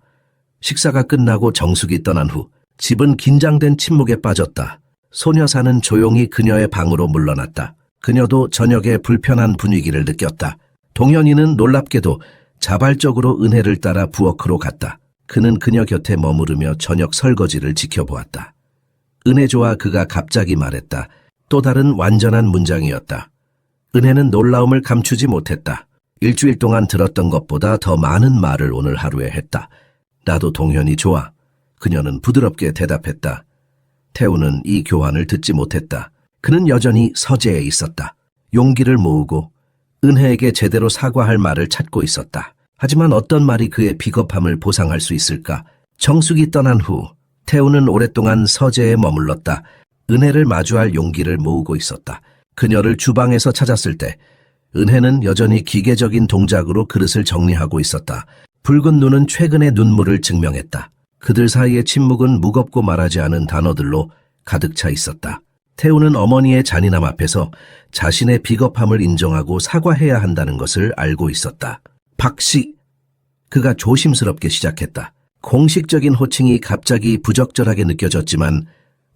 식사가 끝나고 정숙이 떠난 후 집은 긴장된 침묵에 빠졌다. 소녀사는 조용히 그녀의 방으로 물러났다. 그녀도 저녁에 불편한 분위기를 느꼈다. 동현이는 놀랍게도 자발적으로 은혜를 따라 부엌으로 갔다. 그는 그녀 곁에 머무르며 저녁 설거지를 지켜보았다. 은혜조와 그가 갑자기 말했다. 또 다른 완전한 문장이었다. 은혜는 놀라움을 감추지 못했다. 일주일 동안 들었던 것보다 더 많은 말을 오늘 하루에 했다. 나도 동현이 좋아. 그녀는 부드럽게 대답했다. 태우는 이 교환을 듣지 못했다. 그는 여전히 서재에 있었다. 용기를 모으고 은혜에게 제대로 사과할 말을 찾고 있었다. 하지만 어떤 말이 그의 비겁함을 보상할 수 있을까? 정숙이 떠난 후 태우는 오랫동안 서재에 머물렀다. 은혜를 마주할 용기를 모으고 있었다. 그녀를 주방에서 찾았을 때 은혜는 여전히 기계적인 동작으로 그릇을 정리하고 있었다. 붉은 눈은 최근의 눈물을 증명했다. 그들 사이의 침묵은 무겁고 말하지 않은 단어들로 가득 차 있었다. 태우는 어머니의 잔인함 앞에서 자신의 비겁함을 인정하고 사과해야 한다는 것을 알고 있었다. 박씨! 그가 조심스럽게 시작했다. 공식적인 호칭이 갑자기 부적절하게 느껴졌지만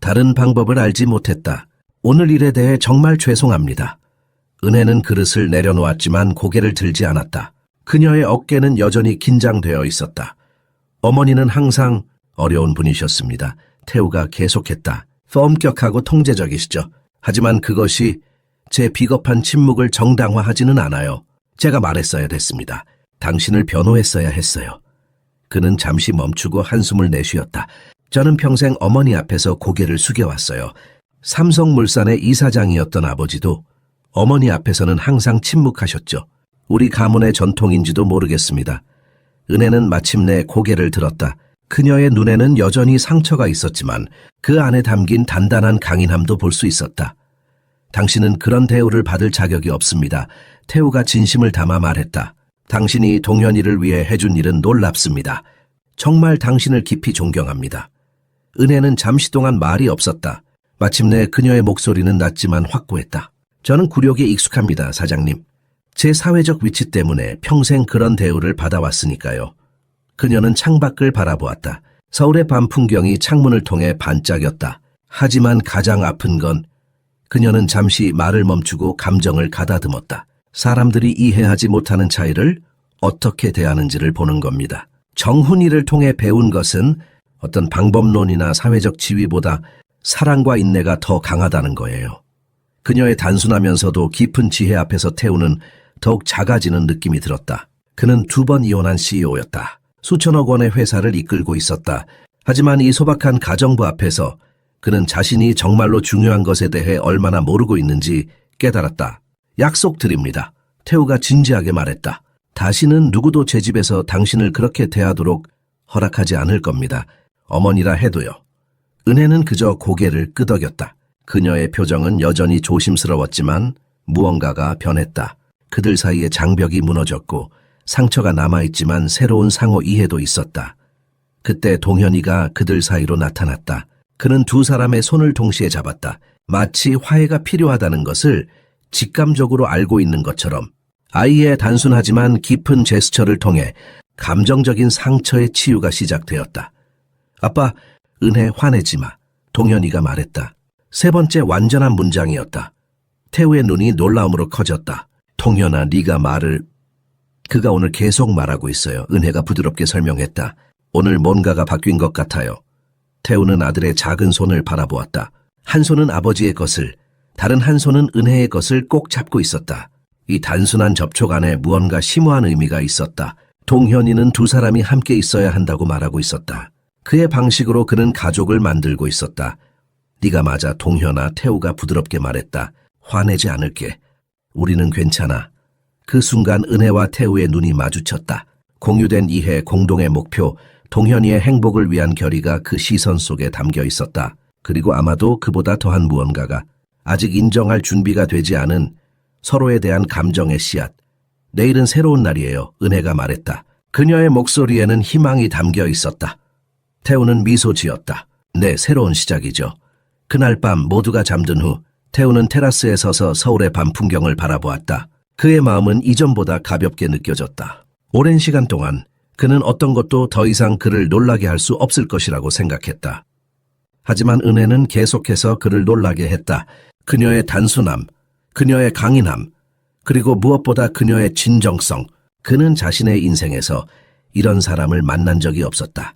다른 방법을 알지 못했다. 오늘 일에 대해 정말 죄송합니다. 은혜는 그릇을 내려놓았지만 고개를 들지 않았다. 그녀의 어깨는 여전히 긴장되어 있었다. 어머니는 항상 어려운 분이셨습니다. 태우가 계속했다. 엄격하고 통제적이시죠. 하지만 그것이 제 비겁한 침묵을 정당화하지는 않아요. 제가 말했어야 됐습니다. 당신을 변호했어야 했어요. 그는 잠시 멈추고 한숨을 내쉬었다. 저는 평생 어머니 앞에서 고개를 숙여왔어요. 삼성물산의 이사장이었던 아버지도 어머니 앞에서는 항상 침묵하셨죠. 우리 가문의 전통인지도 모르겠습니다. 은혜는 마침내 고개를 들었다. 그녀의 눈에는 여전히 상처가 있었지만 그 안에 담긴 단단한 강인함도 볼 수 있었다. 당신은 그런 대우를 받을 자격이 없습니다. 태우가 진심을 담아 말했다. 당신이 동현이를 위해 해준 일은 놀랍습니다. 정말 당신을 깊이 존경합니다. 은혜는 잠시 동안 말이 없었다. 마침내 그녀의 목소리는 낮지만 확고했다. 저는 굴욕에 익숙합니다, 사장님. 제 사회적 위치 때문에 평생 그런 대우를 받아왔으니까요. 그녀는 창밖을 바라보았다. 서울의 밤 풍경이 창문을 통해 반짝였다. 하지만 가장 아픈 건 그녀는 잠시 말을 멈추고 감정을 가다듬었다. 사람들이 이해하지 못하는 차이를 어떻게 대하는지를 보는 겁니다. 정훈이를 통해 배운 것은 어떤 방법론이나 사회적 지위보다 사랑과 인내가 더 강하다는 거예요. 그녀의 단순하면서도 깊은 지혜 앞에서 태우는 더욱 작아지는 느낌이 들었다. 그는 2번 이혼한 CEO였다. 수천억 원의 회사를 이끌고 있었다. 하지만 이 소박한 가정부 앞에서 그는 자신이 정말로 중요한 것에 대해 얼마나 모르고 있는지 깨달았다. 약속드립니다. 태우가 진지하게 말했다. 다시는 누구도 제 집에서 당신을 그렇게 대하도록 허락하지 않을 겁니다. 어머니라 해도요. 은혜는 그저 고개를 끄덕였다. 그녀의 표정은 여전히 조심스러웠지만 무언가가 변했다. 그들 사이에 장벽이 무너졌고 상처가 남아있지만 새로운 상호 이해도 있었다. 그때 동현이가 그들 사이로 나타났다. 그는 두 사람의 손을 동시에 잡았다. 마치 화해가 필요하다는 것을 직감적으로 알고 있는 것처럼 아이의 단순하지만 깊은 제스처를 통해 감정적인 상처의 치유가 시작되었다. 아빠, 은혜 화내지 마. 동현이가 말했다. 세 번째 완전한 문장이었다. 태우의 눈이 놀라움으로 커졌다. 동현아, 네가 말을... 그가 오늘 계속 말하고 있어요. 은혜가 부드럽게 설명했다. 오늘 뭔가가 바뀐 것 같아요. 태우는 아들의 작은 손을 바라보았다. 한 손은 아버지의 것을, 다른 한 손은 은혜의 것을 꼭 잡고 있었다. 이 단순한 접촉 안에 무언가 심오한 의미가 있었다. 동현이는 두 사람이 함께 있어야 한다고 말하고 있었다. 그의 방식으로 그는 가족을 만들고 있었다. 네가 맞아, 동현아. 태우가 부드럽게 말했다. 화내지 않을게. 우리는 괜찮아. 그 순간 은혜와 태우의 눈이 마주쳤다. 공유된 이해, 공동의 목표, 동현이의 행복을 위한 결의가 그 시선 속에 담겨 있었다. 그리고 아마도 그보다 더한 무언가가, 아직 인정할 준비가 되지 않은 서로에 대한 감정의 씨앗. 내일은 새로운 날이에요. 은혜가 말했다. 그녀의 목소리에는 희망이 담겨 있었다. 태우는 미소 지었다. 네, 새로운 시작이죠. 그날 밤 모두가 잠든 후 태우는 테라스에 서서 서울의 밤 풍경을 바라보았다. 그의 마음은 이전보다 가볍게 느껴졌다. 오랜 시간 동안 그는 어떤 것도 더 이상 그를 놀라게 할 수 없을 것이라고 생각했다. 하지만 은혜는 계속해서 그를 놀라게 했다. 그녀의 단순함, 그녀의 강인함, 그리고 무엇보다 그녀의 진정성. 그는 자신의 인생에서 이런 사람을 만난 적이 없었다.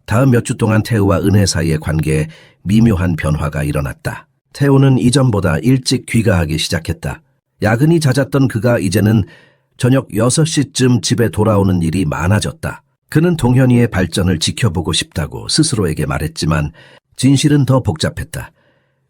다음 몇 주 동안 태우와 은혜 사이의 관계에 미묘한 변화가 일어났다. 태우는 이전보다 일찍 귀가하기 시작했다. 야근이 잦았던 그가 이제는 저녁 6시쯤 집에 돌아오는 일이 많아졌다. 그는 동현이의 발전을 지켜보고 싶다고 스스로에게 말했지만 진실은 더 복잡했다.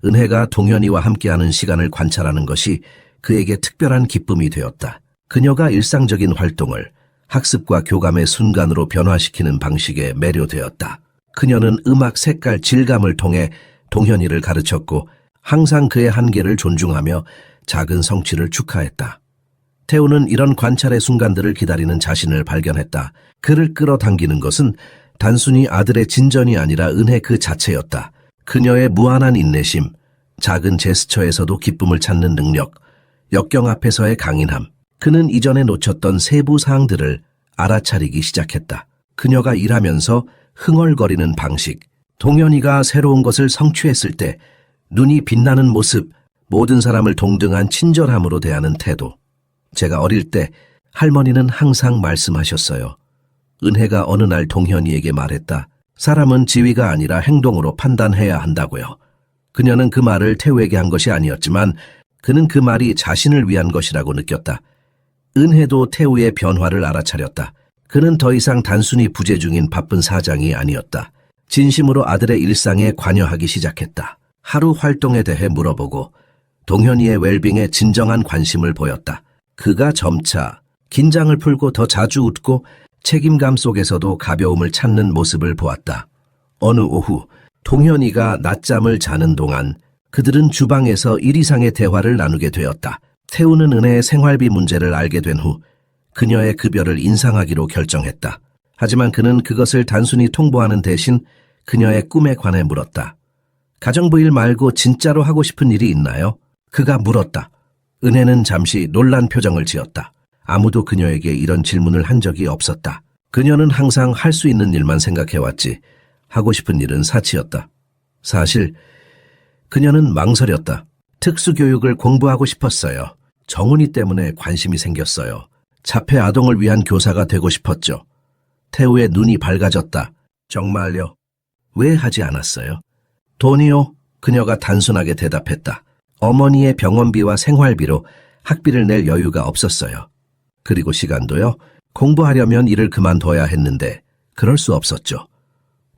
은혜가 동현이와 함께하는 시간을 관찰하는 것이 그에게 특별한 기쁨이 되었다. 그녀가 일상적인 활동을 학습과 교감의 순간으로 변화시키는 방식에 매료되었다. 그녀는 음악, 색깔, 질감을 통해 동현이를 가르쳤고 항상 그의 한계를 존중하며 작은 성취를 축하했다. 태우는 이런 관찰의 순간들을 기다리는 자신을 발견했다. 그를 끌어당기는 것은 단순히 아들의 진전이 아니라 은혜 그 자체였다. 그녀의 무한한 인내심, 작은 제스처에서도 기쁨을 찾는 능력, 역경 앞에서의 강인함. 그는 이전에 놓쳤던 세부 사항들을 알아차리기 시작했다. 그녀가 일하면서 흥얼거리는 방식, 동현이가 새로운 것을 성취했을 때 눈이 빛나는 모습, 모든 사람을 동등한 친절함으로 대하는 태도. 제가 어릴 때 할머니는 항상 말씀하셨어요. 은혜가 어느 날 동현이에게 말했다. 사람은 지위가 아니라 행동으로 판단해야 한다고요. 그녀는 그 말을 태우에게 한 것이 아니었지만 그는 그 말이 자신을 위한 것이라고 느꼈다. 은혜도 태우의 변화를 알아차렸다. 그는 더 이상 단순히 부재 중인 바쁜 사장이 아니었다. 진심으로 아들의 일상에 관여하기 시작했다. 하루 활동에 대해 물어보고 동현이의 웰빙에 진정한 관심을 보였다. 그가 점차 긴장을 풀고 더 자주 웃고 책임감 속에서도 가벼움을 찾는 모습을 보았다. 어느 오후 동현이가 낮잠을 자는 동안 그들은 주방에서 일 이상의 대화를 나누게 되었다. 태우는 은혜의 생활비 문제를 알게 된 후 그녀의 급여를 인상하기로 결정했다. 하지만 그는 그것을 단순히 통보하는 대신 그녀의 꿈에 관해 물었다. 가정부 일 말고 진짜로 하고 싶은 일이 있나요? 그가 물었다. 은혜는 잠시 놀란 표정을 지었다. 아무도 그녀에게 이런 질문을 한 적이 없었다. 그녀는 항상 할 수 있는 일만 생각해왔지 하고 싶은 일은 사치였다. 사실 그녀는 망설였다. 특수교육을 공부하고 싶었어요. 정은이 때문에 관심이 생겼어요. 자폐 아동을 위한 교사가 되고 싶었죠. 태우의 눈이 밝아졌다. 정말요? 왜 하지 않았어요? 돈이요? 그녀가 단순하게 대답했다. 어머니의 병원비와 생활비로 학비를 낼 여유가 없었어요. 그리고 시간도요? 공부하려면 일을 그만둬야 했는데 그럴 수 없었죠.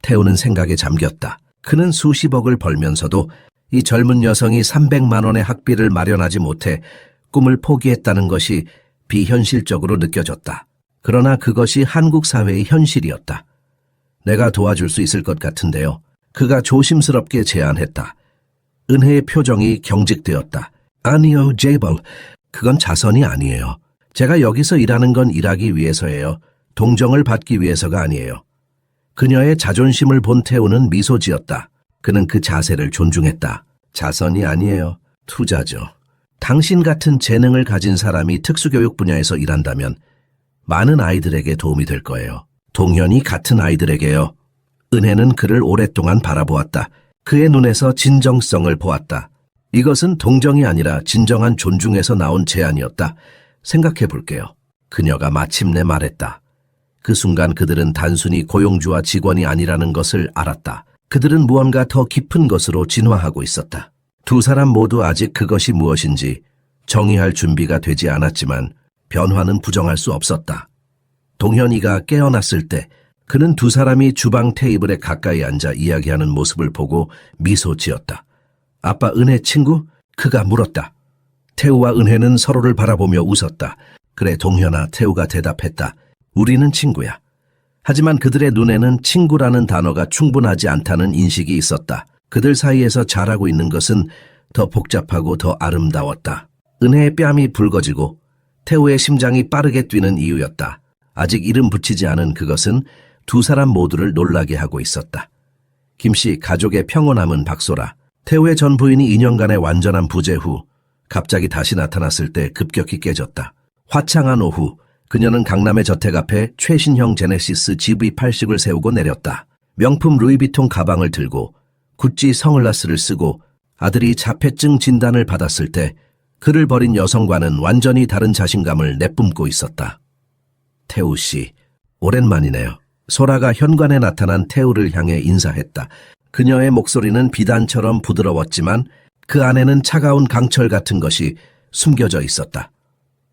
태우는 생각에 잠겼다. 그는 수십억을 벌면서도 이 젊은 여성이 300만 원의 학비를 마련하지 못해 꿈을 포기했다는 것이 비현실적으로 느껴졌다. 그러나 그것이 한국 사회의 현실이었다. 내가 도와줄 수 있을 것 같은데요. 그가 조심스럽게 제안했다. 은혜의 표정이 경직되었다. 아니요, 제이벌. 그건 자선이 아니에요. 제가 여기서 일하는 건 일하기 위해서예요. 동정을 받기 위해서가 아니에요. 그녀의 자존심을 본 태우는 미소 지었다. 그는 그 자세를 존중했다. 자선이 아니에요. 투자죠. 당신 같은 재능을 가진 사람이 특수교육 분야에서 일한다면 많은 아이들에게 도움이 될 거예요. 동현이 같은 아이들에게요. 은혜는 그를 오랫동안 바라보았다. 그의 눈에서 진정성을 보았다. 이것은 동정이 아니라 진정한 존중에서 나온 제안이었다. 생각해 볼게요. 그녀가 마침내 말했다. 그 순간 그들은 단순히 고용주와 직원이 아니라는 것을 알았다. 그들은 무언가 더 깊은 것으로 진화하고 있었다. 두 사람 모두 아직 그것이 무엇인지 정의할 준비가 되지 않았지만 변화는 부정할 수 없었다. 동현이가 깨어났을 때 그는 두 사람이 주방 테이블에 가까이 앉아 이야기하는 모습을 보고 미소 지었다. 아빠 은혜 친구? 그가 물었다. 태우와 은혜는 서로를 바라보며 웃었다. 그래 동현아, 태우가 대답했다. 우리는 친구야. 하지만 그들의 눈에는 친구라는 단어가 충분하지 않다는 인식이 있었다. 그들 사이에서 자라고 있는 것은 더 복잡하고 더 아름다웠다. 은혜의 뺨이 붉어지고 태우의 심장이 빠르게 뛰는 이유였다. 아직 이름 붙이지 않은 그것은 두 사람 모두를 놀라게 하고 있었다. 김씨 가족의 평온함은 박소라. 태우의 전 부인이 2년간의 완전한 부재 후 갑자기 다시 나타났을 때 급격히 깨졌다. 화창한 오후 그녀는 강남의 저택 앞에 최신형 제네시스 GV80을 세우고 내렸다. 명품 루이비통 가방을 들고 구찌 선글라스를 쓰고 아들이 자폐증 진단을 받았을 때 그를 버린 여성과는 완전히 다른 자신감을 내뿜고 있었다. 태우 씨, 오랜만이네요. 소라가 현관에 나타난 태우를 향해 인사했다. 그녀의 목소리는 비단처럼 부드러웠지만 그 안에는 차가운 강철 같은 것이 숨겨져 있었다.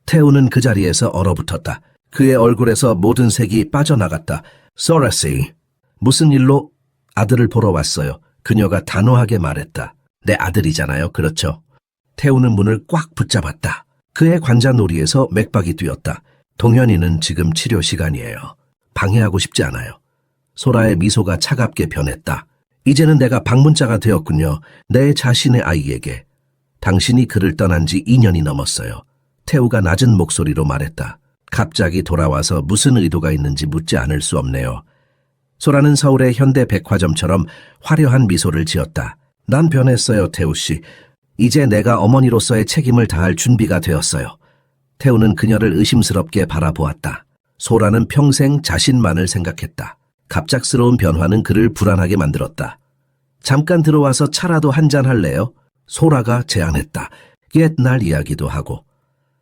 태우는 그 자리에서 얼어붙었다. 그의 얼굴에서 모든 색이 빠져나갔다. 소라 씨, 무슨 일로? 아들을 보러 왔어요. 그녀가 단호하게 말했다. 내 아들이잖아요, 그렇죠? 태우는 문을 꽉 붙잡았다. 그의 관자놀이에서 맥박이 뛰었다. 동현이는 지금 치료 시간이에요. 방해하고 싶지 않아요. 소라의 미소가 차갑게 변했다. 이제는 내가 방문자가 되었군요. 내 자신의 아이에게. 당신이 그를 떠난 지 2년이 넘었어요. 태우가 낮은 목소리로 말했다. 갑자기 돌아와서 무슨 의도가 있는지 묻지 않을 수 없네요. 소라는 서울의 현대 백화점처럼 화려한 미소를 지었다. 난 변했어요, 태우 씨. 이제 내가 어머니로서의 책임을 다할 준비가 되었어요. 태우는 그녀를 의심스럽게 바라보았다. 소라는 평생 자신만을 생각했다. 갑작스러운 변화는 그를 불안하게 만들었다. 잠깐 들어와서 차라도 한잔 할래요? 소라가 제안했다. 옛날 이야기도 하고.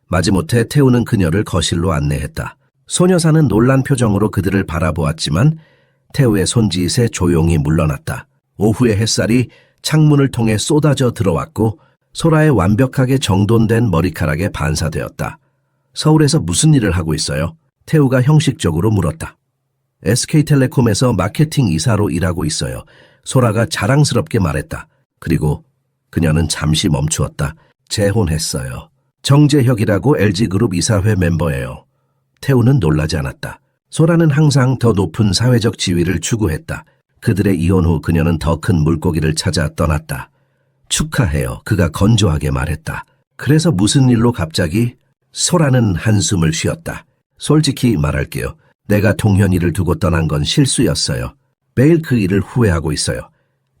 마지못해 태우는 그녀를 거실로 안내했다. 소녀사는 놀란 표정으로 그들을 바라보았지만 태우의 손짓에 조용히 물러났다. 오후의 햇살이 창문을 통해 쏟아져 들어왔고 소라의 완벽하게 정돈된 머리카락에 반사되었다. 서울에서 무슨 일을 하고 있어요? 태우가 형식적으로 물었다. SK텔레콤에서 마케팅 이사로 일하고 있어요. 소라가 자랑스럽게 말했다. 그리고 그녀는 잠시 멈추었다. 재혼했어요. 정재혁이라고 LG그룹 이사회 멤버예요. 태우는 놀라지 않았다. 소라는 항상 더 높은 사회적 지위를 추구했다. 그들의 이혼 후 그녀는 더 큰 물고기를 찾아 떠났다. 축하해요. 그가 건조하게 말했다. 그래서 무슨 일로 갑자기? 소라는 한숨을 쉬었다. 솔직히 말할게요. 내가 동현이를 두고 떠난 건 실수였어요. 매일 그 일을 후회하고 있어요.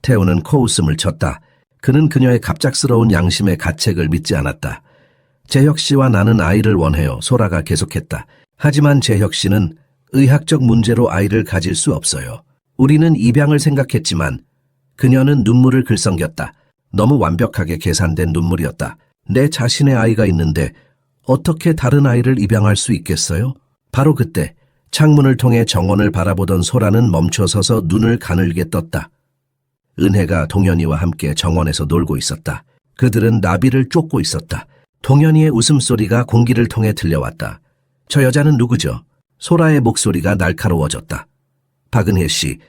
태우는 코웃음을 쳤다. 그는 그녀의 갑작스러운 양심의 가책을 믿지 않았다. 재혁 씨와 나는 아이를 원해요. 소라가 계속했다. 하지만 재혁 씨는 의학적 문제로 아이를 가질 수 없어요. 우리는 입양을 생각했지만 그녀는 눈물을 글썽겼다. 너무 완벽하게 계산된 눈물이었다. 내 자신의 아이가 있는데 어떻게 다른 아이를 입양할 수 있겠어요? 바로 그때 창문을 통해 정원을 바라보던 소라는 멈춰서서 눈을 가늘게 떴다. 은혜가 동현이와 함께 정원에서 놀고 있었다. 그들은 나비를 쫓고 있었다. 동현이의 웃음소리가 공기를 통해 들려왔다. 저 여자는 누구죠? 소라의 목소리가 날카로워졌다. 박은혜 씨,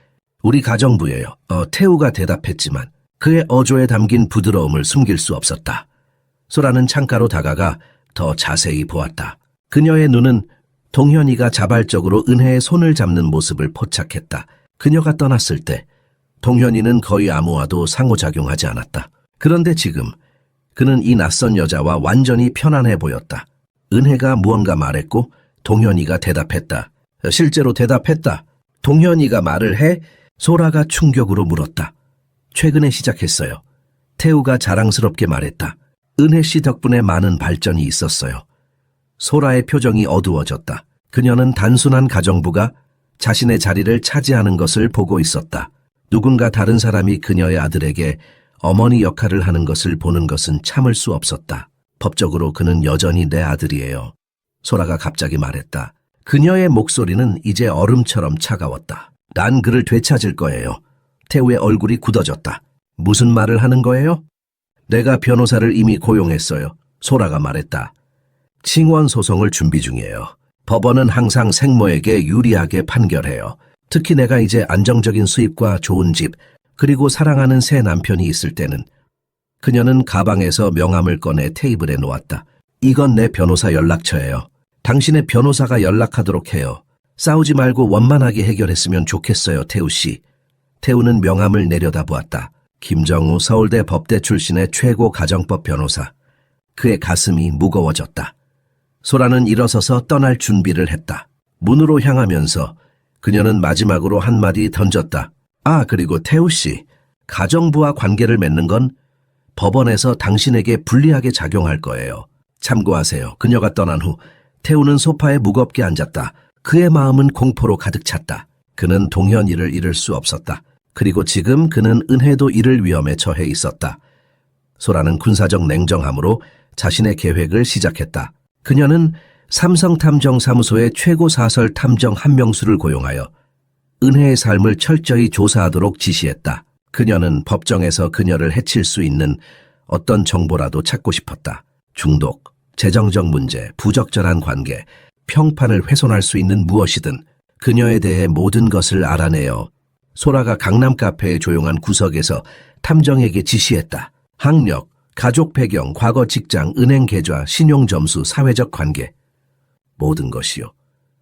우리 가정부예요. 태우가 대답했지만 그의 어조에 담긴 부드러움을 숨길 수 없었다. 소라는 창가로 다가가 더 자세히 보았다. 그녀의 눈은 동현이가 자발적으로 은혜의 손을 잡는 모습을 포착했다. 그녀가 떠났을 때 동현이는 거의 아무와도 상호작용하지 않았다. 그런데 지금 그는 이 낯선 여자와 완전히 편안해 보였다. 은혜가 무언가 말했고 동현이가 대답했다. 실제로 대답했다. 동현이가 말을 해? 소라가 충격으로 물었다. 최근에 시작했어요. 태우가 자랑스럽게 말했다. 은혜 씨 덕분에 많은 발전이 있었어요. 소라의 표정이 어두워졌다. 그녀는 단순한 가정부가 자신의 자리를 차지하는 것을 보고 있었다. 누군가 다른 사람이 그녀의 아들에게 어머니 역할을 하는 것을 보는 것은 참을 수 없었다. 법적으로 그는 여전히 내 아들이에요. 소라가 갑자기 말했다. 그녀의 목소리는 이제 얼음처럼 차가웠다. 난 그를 되찾을 거예요. 태우의 얼굴이 굳어졌다. 무슨 말을 하는 거예요? 내가 변호사를 이미 고용했어요. 소라가 말했다. 칭원 소송을 준비 중이에요. 법원은 항상 생모에게 유리하게 판결해요. 특히 내가 이제 안정적인 수입과 좋은 집, 그리고 사랑하는 새 남편이 있을 때는. 그녀는 가방에서 명함을 꺼내 테이블에 놓았다. 이건 내 변호사 연락처예요. 당신의 변호사가 연락하도록 해요. 싸우지 말고 원만하게 해결했으면 좋겠어요, 태우 씨. 태우는 명함을 내려다보았다. 김정우 서울대 법대 출신의 최고 가정법 변호사. 그의 가슴이 무거워졌다. 소라는 일어서서 떠날 준비를 했다. 문으로 향하면서 그녀는 마지막으로 한마디 던졌다. 아, 그리고 태우 씨, 가정부와 관계를 맺는 건 법원에서 당신에게 불리하게 작용할 거예요. 참고하세요. 그녀가 떠난 후 태우는 소파에 무겁게 앉았다. 그의 마음은 공포로 가득 찼다. 그는 동현이를 잃을 수 없었다. 그리고 지금 그는 은혜도 잃을 위험에 처해 있었다. 소라는 군사적 냉정함으로 자신의 계획을 시작했다. 그녀는 삼성탐정사무소의 최고 사설 탐정 한명수를 고용하여 은혜의 삶을 철저히 조사하도록 지시했다. 그녀는 법정에서 그녀를 해칠 수 있는 어떤 정보라도 찾고 싶었다. 중독, 재정적 문제, 부적절한 관계, 평판을 훼손할 수 있는 무엇이든 그녀에 대해 모든 것을 알아내어 소라가 강남 카페의 조용한 구석에서 탐정에게 지시했다. 학력, 가족 배경, 과거 직장, 은행 계좌, 신용 점수, 사회적 관계. 모든 것이요.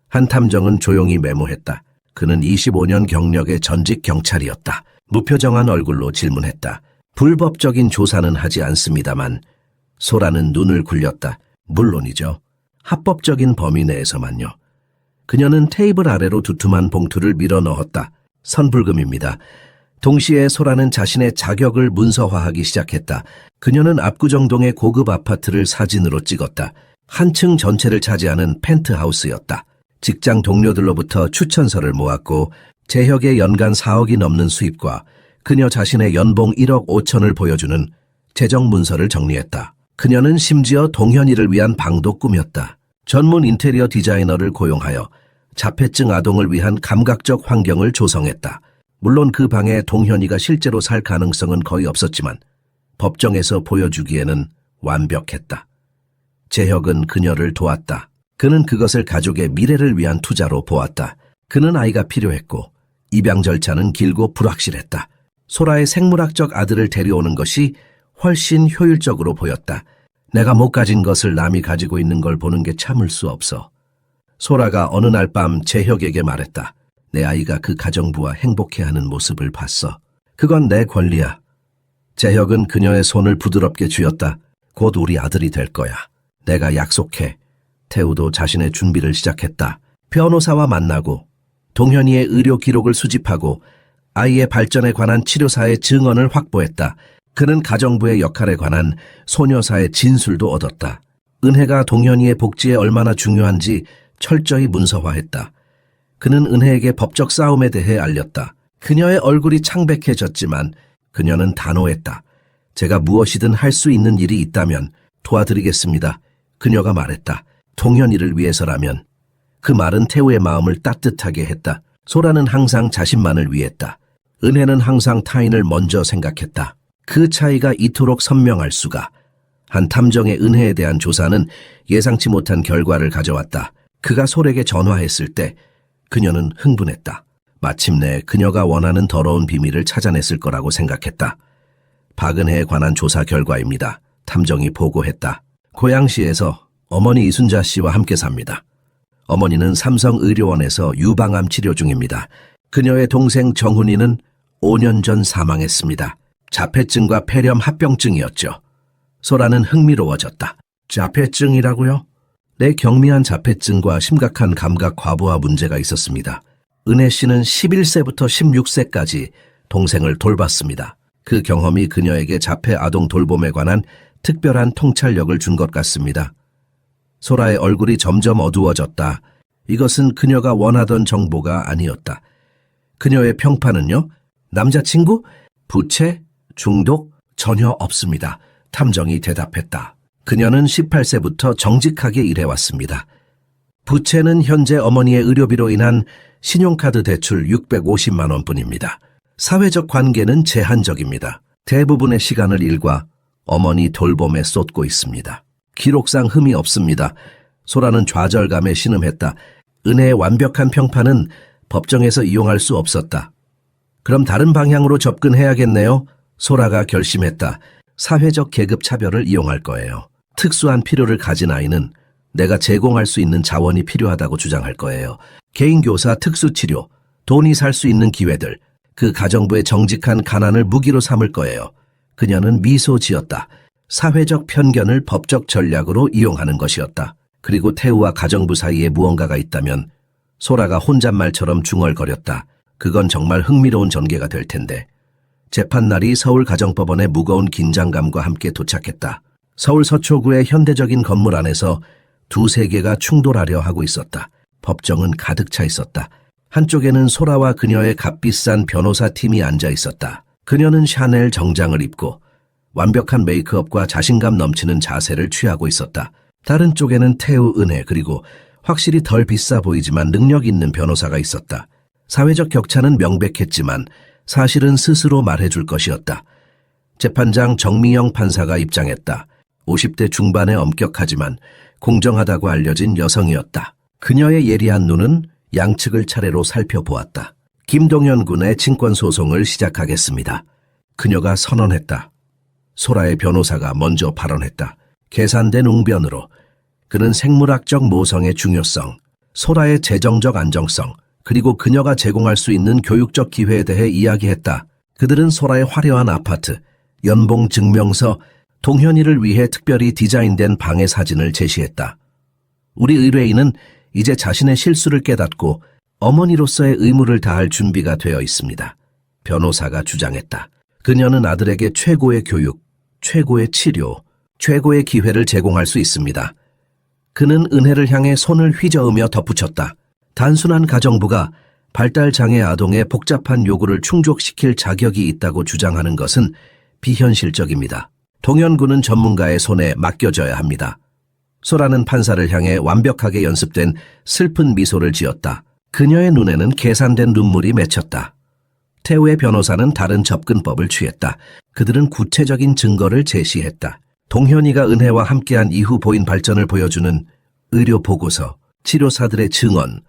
한 탐정은 조용히 메모했다. 그는 25년 경력의 전직 경찰이었다. 무표정한 얼굴로 질문했다. 불법적인 조사는 하지 않습니다만. 소라는 눈을 굴렸다. 물론이죠. 합법적인 범위 내에서만요. 그녀는 테이블 아래로 두툼한 봉투를 밀어 넣었다. 선불금입니다. 동시에 소라는 자신의 자격을 문서화하기 시작했다. 그녀는 압구정동의 고급 아파트를 사진으로 찍었다. 한 층 전체를 차지하는 펜트하우스였다. 직장 동료들로부터 추천서를 모았고 재혁의 연간 4억이 넘는 수입과 그녀 자신의 연봉 1억 5천을 보여주는 재정 문서를 정리했다. 그녀는 심지어 동현이를 위한 방도 꾸몄다. 전문 인테리어 디자이너를 고용하여 자폐증 아동을 위한 감각적 환경을 조성했다. 물론 그 방에 동현이가 실제로 살 가능성은 거의 없었지만 법정에서 보여주기에는 완벽했다. 재혁은 그녀를 도왔다. 그는 그것을 가족의 미래를 위한 투자로 보았다. 그는 아이가 필요했고 입양 절차는 길고 불확실했다. 소라의 생물학적 아들을 데려오는 것이 훨씬 효율적으로 보였다. 내가 못 가진 것을 남이 가지고 있는 걸 보는 게 참을 수 없어. 소라가 어느 날 밤 재혁에게 말했다. 내 아이가 그 가정부와 행복해하는 모습을 봤어. 그건 내 권리야. 재혁은 그녀의 손을 부드럽게 쥐었다. 곧 우리 아들이 될 거야. 내가 약속해. 태우도 자신의 준비를 시작했다. 변호사와 만나고 동현이의 의료 기록을 수집하고 아이의 발전에 관한 치료사의 증언을 확보했다. 그는 가정부의 역할에 관한 소녀사의 진술도 얻었다. 은혜가 동현이의 복지에 얼마나 중요한지 철저히 문서화했다. 그는 은혜에게 법적 싸움에 대해 알렸다. 그녀의 얼굴이 창백해졌지만 그녀는 단호했다. 제가 무엇이든 할 수 있는 일이 있다면 도와드리겠습니다. 그녀가 말했다. 동현이를 위해서라면. 그 말은 태우의 마음을 따뜻하게 했다. 소라는 항상 자신만을 위했다. 은혜는 항상 타인을 먼저 생각했다. 그 차이가 이토록 선명할 수가. 한 탐정의 은혜에 대한 조사는 예상치 못한 결과를 가져왔다. 그가 솔에게 전화했을 때 그녀는 흥분했다. 마침내 그녀가 원하는 더러운 비밀을 찾아냈을 거라고 생각했다. 박은혜에 관한 조사 결과입니다. 탐정이 보고했다. 고양시에서 어머니 이순자 씨와 함께 삽니다. 어머니는 삼성의료원에서 유방암 치료 중입니다. 그녀의 동생 정훈이는 5년 전 사망했습니다. 자폐증과 폐렴 합병증이었죠. 소라는 흥미로워졌다. 자폐증이라고요? 내 경미한 자폐증과 심각한 감각 과부하 문제가 있었습니다. 은혜 씨는 11세부터 16세까지 동생을 돌봤습니다. 그 경험이 그녀에게 자폐 아동 돌봄에 관한 특별한 통찰력을 준 것 같습니다. 소라의 얼굴이 점점 어두워졌다. 이것은 그녀가 원하던 정보가 아니었다. 그녀의 평판은요? 남자친구? 부채? 중독? 전혀 없습니다. 탐정이 대답했다. 그녀는 18세부터 정직하게 일해왔습니다. 부채는 현재 어머니의 의료비로 인한 신용카드 대출 650만 원뿐입니다. 사회적 관계는 제한적입니다. 대부분의 시간을 일과 어머니 돌봄에 쏟고 있습니다. 기록상 흠이 없습니다. 소라는 좌절감에 신음했다. 은혜의 완벽한 평판은 법정에서 이용할 수 없었다. 그럼 다른 방향으로 접근해야겠네요. 소라가 결심했다. 사회적 계급 차별을 이용할 거예요. 특수한 필요를 가진 아이는 내가 제공할 수 있는 자원이 필요하다고 주장할 거예요. 개인교사, 특수치료, 돈이 살 수 있는 기회들, 그 가정부의 정직한 가난을 무기로 삼을 거예요. 그녀는 미소 지었다. 사회적 편견을 법적 전략으로 이용하는 것이었다. 그리고 태우와 가정부 사이에 무언가가 있다면 소라가 혼잣말처럼 중얼거렸다. 그건 정말 흥미로운 전개가 될 텐데. 재판날이 서울가정법원의 무거운 긴장감과 함께 도착했다. 서울 서초구의 현대적인 건물 안에서 두세 개가 충돌하려 하고 있었다. 법정은 가득 차 있었다. 한쪽에는 소라와 그녀의 값비싼 변호사 팀이 앉아 있었다. 그녀는 샤넬 정장을 입고 완벽한 메이크업과 자신감 넘치는 자세를 취하고 있었다. 다른 쪽에는 태우, 은혜, 그리고 확실히 덜 비싸 보이지만 능력 있는 변호사가 있었다. 사회적 격차는 명백했지만 사실은 스스로 말해줄 것이었다. 재판장 정미영 판사가 입장했다. 50대 중반의 엄격하지만 공정하다고 알려진 여성이었다. 그녀의 예리한 눈은 양측을 차례로 살펴보았다. 김동현 군의 친권소송을 시작하겠습니다. 그녀가 선언했다. 소라의 변호사가 먼저 발언했다. 계산된 웅변으로 그는 생물학적 모성의 중요성, 소라의 재정적 안정성, 그리고 그녀가 제공할 수 있는 교육적 기회에 대해 이야기했다. 그들은 소라의 화려한 아파트, 연봉 증명서, 동현이를 위해 특별히 디자인된 방의 사진을 제시했다. 우리 의뢰인은 이제 자신의 실수를 깨닫고 어머니로서의 의무를 다할 준비가 되어 있습니다. 변호사가 주장했다. 그녀는 아들에게 최고의 교육, 최고의 치료, 최고의 기회를 제공할 수 있습니다. 그는 은혜를 향해 손을 휘저으며 덧붙였다. 단순한 가정부가 발달장애 아동의 복잡한 요구를 충족시킬 자격이 있다고 주장하는 것은 비현실적입니다. 동현군은 전문가의 손에 맡겨져야 합니다. 소라는 판사를 향해 완벽하게 연습된 슬픈 미소를 지었다. 그녀의 눈에는 계산된 눈물이 맺혔다. 태우의 변호사는 다른 접근법을 취했다. 그들은 구체적인 증거를 제시했다. 동현이가 은혜와 함께한 이후 보인 발전을 보여주는 의료 보고서, 치료사들의 증언,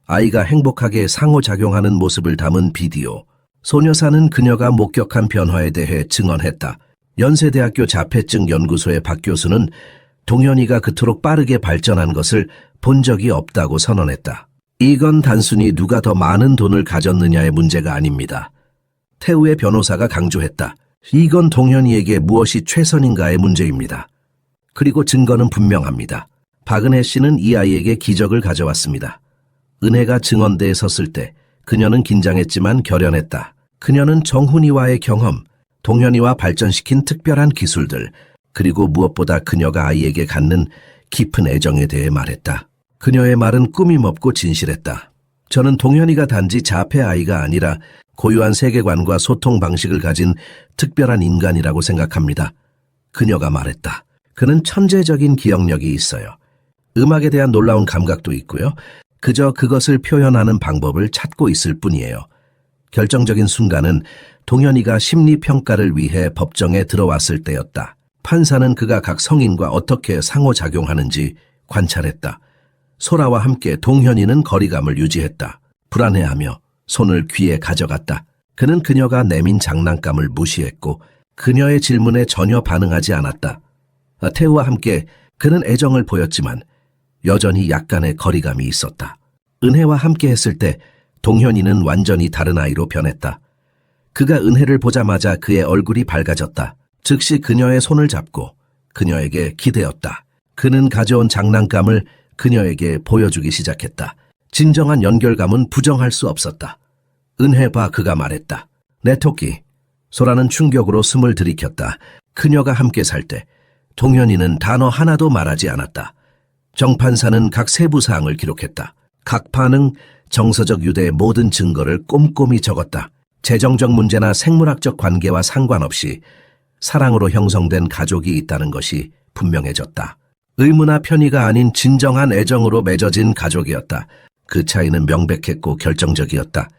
아이가 행복하게 상호작용하는 모습을 담은 비디오. 소녀사는 그녀가 목격한 변화에 대해 증언했다. 연세대학교 자폐증 연구소의 박 교수는 동현이가 그토록 빠르게 발전한 것을 본 적이 없다고 선언했다. 이건 단순히 누가 더 많은 돈을 가졌느냐의 문제가 아닙니다. 태우의 변호사가 강조했다. 이건 동현이에게 무엇이 최선인가의 문제입니다. 그리고 증거는 분명합니다. 박은혜 씨는 이 아이에게 기적을 가져왔습니다. 은혜가 증언대에 섰을 때 그녀는 긴장했지만 결연했다. 그녀는 정훈이와의 경험, 동현이와 발전시킨 특별한 기술들, 그리고 무엇보다 그녀가 아이에게 갖는 깊은 애정에 대해 말했다. 그녀의 말은 꾸밈없고 진실했다. 저는 동현이가 단지 자폐 아이가 아니라 고유한 세계관과 소통 방식을 가진 특별한 인간이라고 생각합니다. 그녀가 말했다. 그는 천재적인 기억력이 있어요. 음악에 대한 놀라운 감각도 있고요. 그저 그것을 표현하는 방법을 찾고 있을 뿐이에요. 결정적인 순간은 동현이가 심리평가를 위해 법정에 들어왔을 때였다. 판사는 그가 각 성인과 어떻게 상호작용하는지 관찰했다. 소라와 함께 동현이는 거리감을 유지했다. 불안해하며 손을 귀에 가져갔다. 그는 그녀가 내민 장난감을 무시했고 그녀의 질문에 전혀 반응하지 않았다. 태우와 함께 그는 애정을 보였지만 여전히 약간의 거리감이 있었다. 은혜와 함께 했을 때 동현이는 완전히 다른 아이로 변했다. 그가 은혜를 보자마자 그의 얼굴이 밝아졌다. 즉시 그녀의 손을 잡고 그녀에게 기대었다. 그는 가져온 장난감을 그녀에게 보여주기 시작했다. 진정한 연결감은 부정할 수 없었다. 은혜 봐, 그가 말했다. 내 토끼. 소라는 충격으로 숨을 들이켰다. 그녀가 함께 살 때 동현이는 단어 하나도 말하지 않았다. 정판사는 각 세부 사항을 기록했다. 각 반응, 정서적 유대의 모든 증거를 꼼꼼히 적었다. 재정적 문제나 생물학적 관계와 상관없이 사랑으로 형성된 가족이 있다는 것이 분명해졌다. 의무나 편의가 아닌 진정한 애정으로 맺어진 가족이었다. 그 차이는 명백했고 결정적이었다.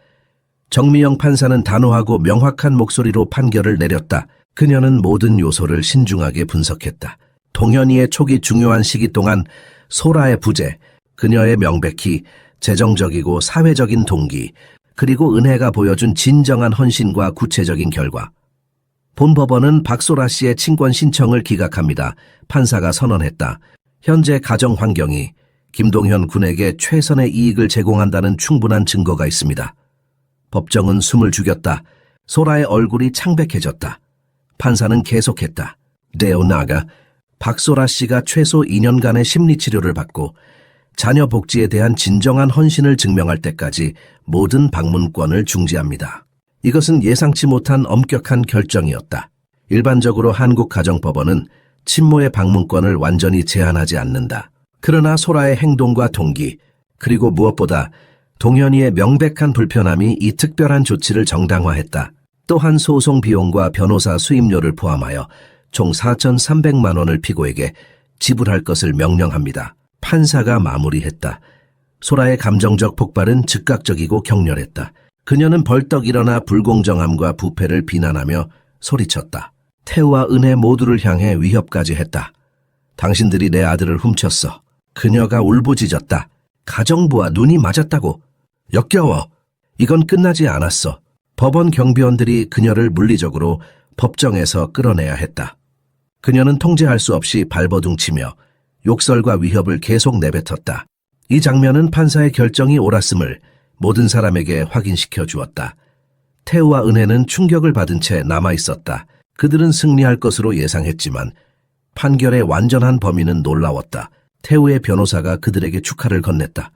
정미영 판사는 단호하고 명확한 목소리로 판결을 내렸다. 그녀는 모든 요소를 신중하게 분석했다. 동현이의 초기 중요한 시기 동안 소라의 부재, 그녀의 명백히 재정적이고 사회적인 동기, 그리고 은혜가 보여준 진정한 헌신과 구체적인 결과. 본 법원은 박소라 씨의 친권 신청을 기각합니다. 판사가 선언했다. 현재 가정 환경이 김동현 군에게 최선의 이익을 제공한다는 충분한 증거가 있습니다. 법정은 숨을 죽였다. 소라의 얼굴이 창백해졌다. 판사는 계속했다. 데오나가 박소라 씨가 최소 2년간의 심리치료를 받고 자녀 복지에 대한 진정한 헌신을 증명할 때까지 모든 방문권을 중지합니다. 이것은 예상치 못한 엄격한 결정이었다. 일반적으로 한국 가정법원은 친모의 방문권을 완전히 제한하지 않는다. 그러나 소라의 행동과 동기, 그리고 무엇보다 동현이의 명백한 불편함이 이 특별한 조치를 정당화했다. 또한 소송 비용과 변호사 수임료를 포함하여 총 4,300만 원을 피고에게 지불할 것을 명령합니다. 판사가 마무리했다. 소라의 감정적 폭발은 즉각적이고 격렬했다. 그녀는 벌떡 일어나 불공정함과 부패를 비난하며 소리쳤다. 태우와 은혜 모두를 향해 위협까지 했다. 당신들이 내 아들을 훔쳤어. 그녀가 울부짖었다. 가정부와 눈이 맞았다고. 역겨워. 이건 끝나지 않았어. 법원 경비원들이 그녀를 물리적으로 법정에서 끌어내야 했다. 그녀는 통제할 수 없이 발버둥치며 욕설과 위협을 계속 내뱉었다. 이 장면은 판사의 결정이 옳았음을 모든 사람에게 확인시켜 주었다. 태우와 은혜는 충격을 받은 채 남아있었다. 그들은 승리할 것으로 예상했지만 판결의 완전한 범인은 놀라웠다. 태우의 변호사가 그들에게 축하를 건넸다.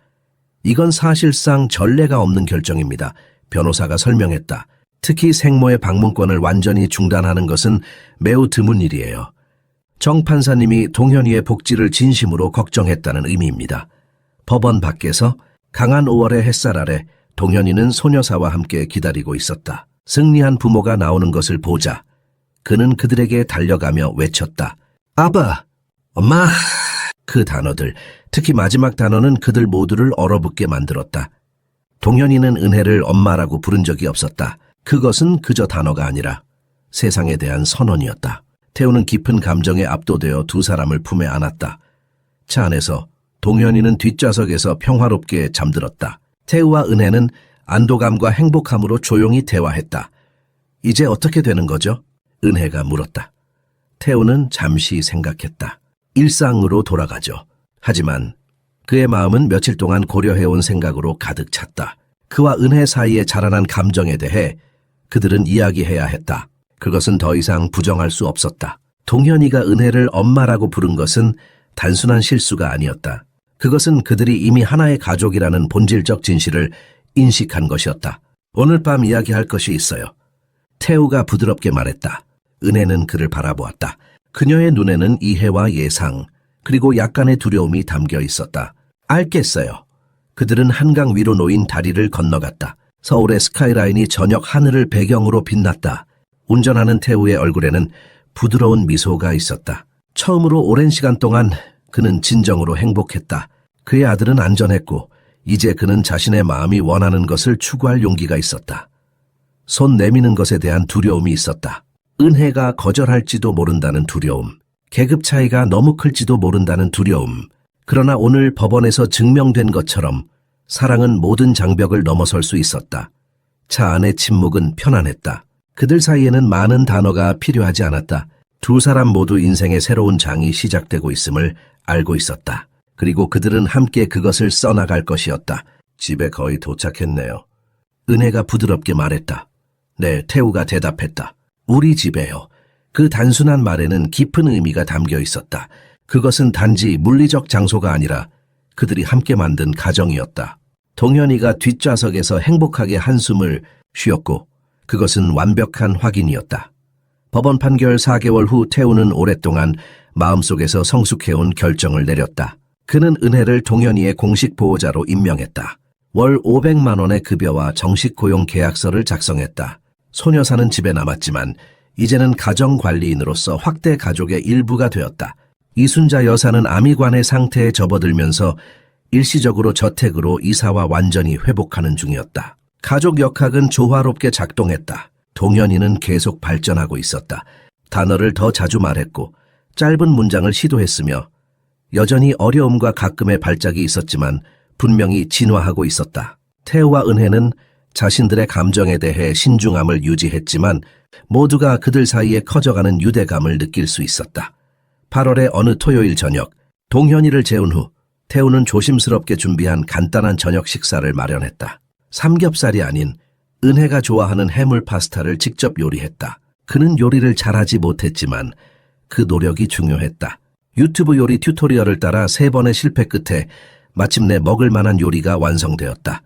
이건 사실상 전례가 없는 결정입니다. 변호사가 설명했다. 특히 생모의 방문권을 완전히 중단하는 것은 매우 드문 일이에요. 정 판사님이 동현이의 복지를 진심으로 걱정했다는 의미입니다. 법원 밖에서 강한 5월의 햇살 아래 동현이는 소녀사와 함께 기다리고 있었다. 승리한 부모가 나오는 것을 보자 그는 그들에게 달려가며 외쳤다. 아빠, 엄마. 그 단어들, 특히 마지막 단어는 그들 모두를 얼어붙게 만들었다. 동현이는 은혜를 엄마라고 부른 적이 없었다. 그것은 그저 단어가 아니라 세상에 대한 선언이었다. 태우는 깊은 감정에 압도되어 두 사람을 품에 안았다. 차 안에서 동현이는 뒷좌석에서 평화롭게 잠들었다. 태우와 은혜는 안도감과 행복함으로 조용히 대화했다. 이제 어떻게 되는 거죠? 은혜가 물었다. 태우는 잠시 생각했다. 일상으로 돌아가죠. 하지만 그의 마음은 며칠 동안 고려해온 생각으로 가득 찼다. 그와 은혜 사이에 자라난 감정에 대해 그들은 이야기해야 했다. 그것은 더 이상 부정할 수 없었다. 동현이가 은혜를 엄마라고 부른 것은 단순한 실수가 아니었다. 그것은 그들이 이미 하나의 가족이라는 본질적 진실을 인식한 것이었다. 오늘 밤 이야기할 것이 있어요. 태우가 부드럽게 말했다. 은혜는 그를 바라보았다. 그녀의 눈에는 이해와 예상, 그리고 약간의 두려움이 담겨 있었다. 알겠어요. 그들은 한강 위로 놓인 다리를 건너갔다. 서울의 스카이라인이 저녁 하늘을 배경으로 빛났다. 운전하는 태우의 얼굴에는 부드러운 미소가 있었다. 처음으로 오랜 시간 동안 그는 진정으로 행복했다. 그의 아들은 안전했고 이제 그는 자신의 마음이 원하는 것을 추구할 용기가 있었다. 손 내미는 것에 대한 두려움이 있었다. 은혜가 거절할지도 모른다는 두려움, 계급 차이가 너무 클지도 모른다는 두려움. 그러나 오늘 법원에서 증명된 것처럼 사랑은 모든 장벽을 넘어설 수 있었다. 차 안의 침묵은 편안했다. 그들 사이에는 많은 단어가 필요하지 않았다. 두 사람 모두 인생의 새로운 장이 시작되고 있음을 알고 있었다. 그리고 그들은 함께 그것을 써나갈 것이었다. 집에 거의 도착했네요. 은혜가 부드럽게 말했다. 네, 태우가 대답했다. 우리 집에요. 그 단순한 말에는 깊은 의미가 담겨 있었다. 그것은 단지 물리적 장소가 아니라 그들이 함께 만든 가정이었다. 동현이가 뒷좌석에서 행복하게 한숨을 쉬었고 그것은 완벽한 확인이었다. 법원 판결 4개월 후 태우는 오랫동안 마음속에서 성숙해온 결정을 내렸다. 그는 은혜를 동현이의 공식 보호자로 임명했다. 월 500만 원의 급여와 정식 고용 계약서를 작성했다. 소녀사는 집에 남았지만 이제는 가정관리인으로서 확대 가족의 일부가 되었다. 이순자 여사는 암이관의 상태에 접어들면서 일시적으로 저택으로 이사와 완전히 회복하는 중이었다. 가족 역학은 조화롭게 작동했다. 동현이는 계속 발전하고 있었다. 단어를 더 자주 말했고 짧은 문장을 시도했으며 여전히 어려움과 가끔의 발작이 있었지만 분명히 진화하고 있었다. 태우와 은혜는 자신들의 감정에 대해 신중함을 유지했지만 모두가 그들 사이에 커져가는 유대감을 느낄 수 있었다. 8월의 어느 토요일 저녁, 동현이를 재운 후 태우는 조심스럽게 준비한 간단한 저녁 식사를 마련했다. 삼겹살이 아닌 은혜가 좋아하는 해물 파스타를 직접 요리했다. 그는 요리를 잘하지 못했지만 그 노력이 중요했다. 유튜브 요리 튜토리얼을 따라 3번의 실패 끝에 마침내 먹을 만한 요리가 완성되었다.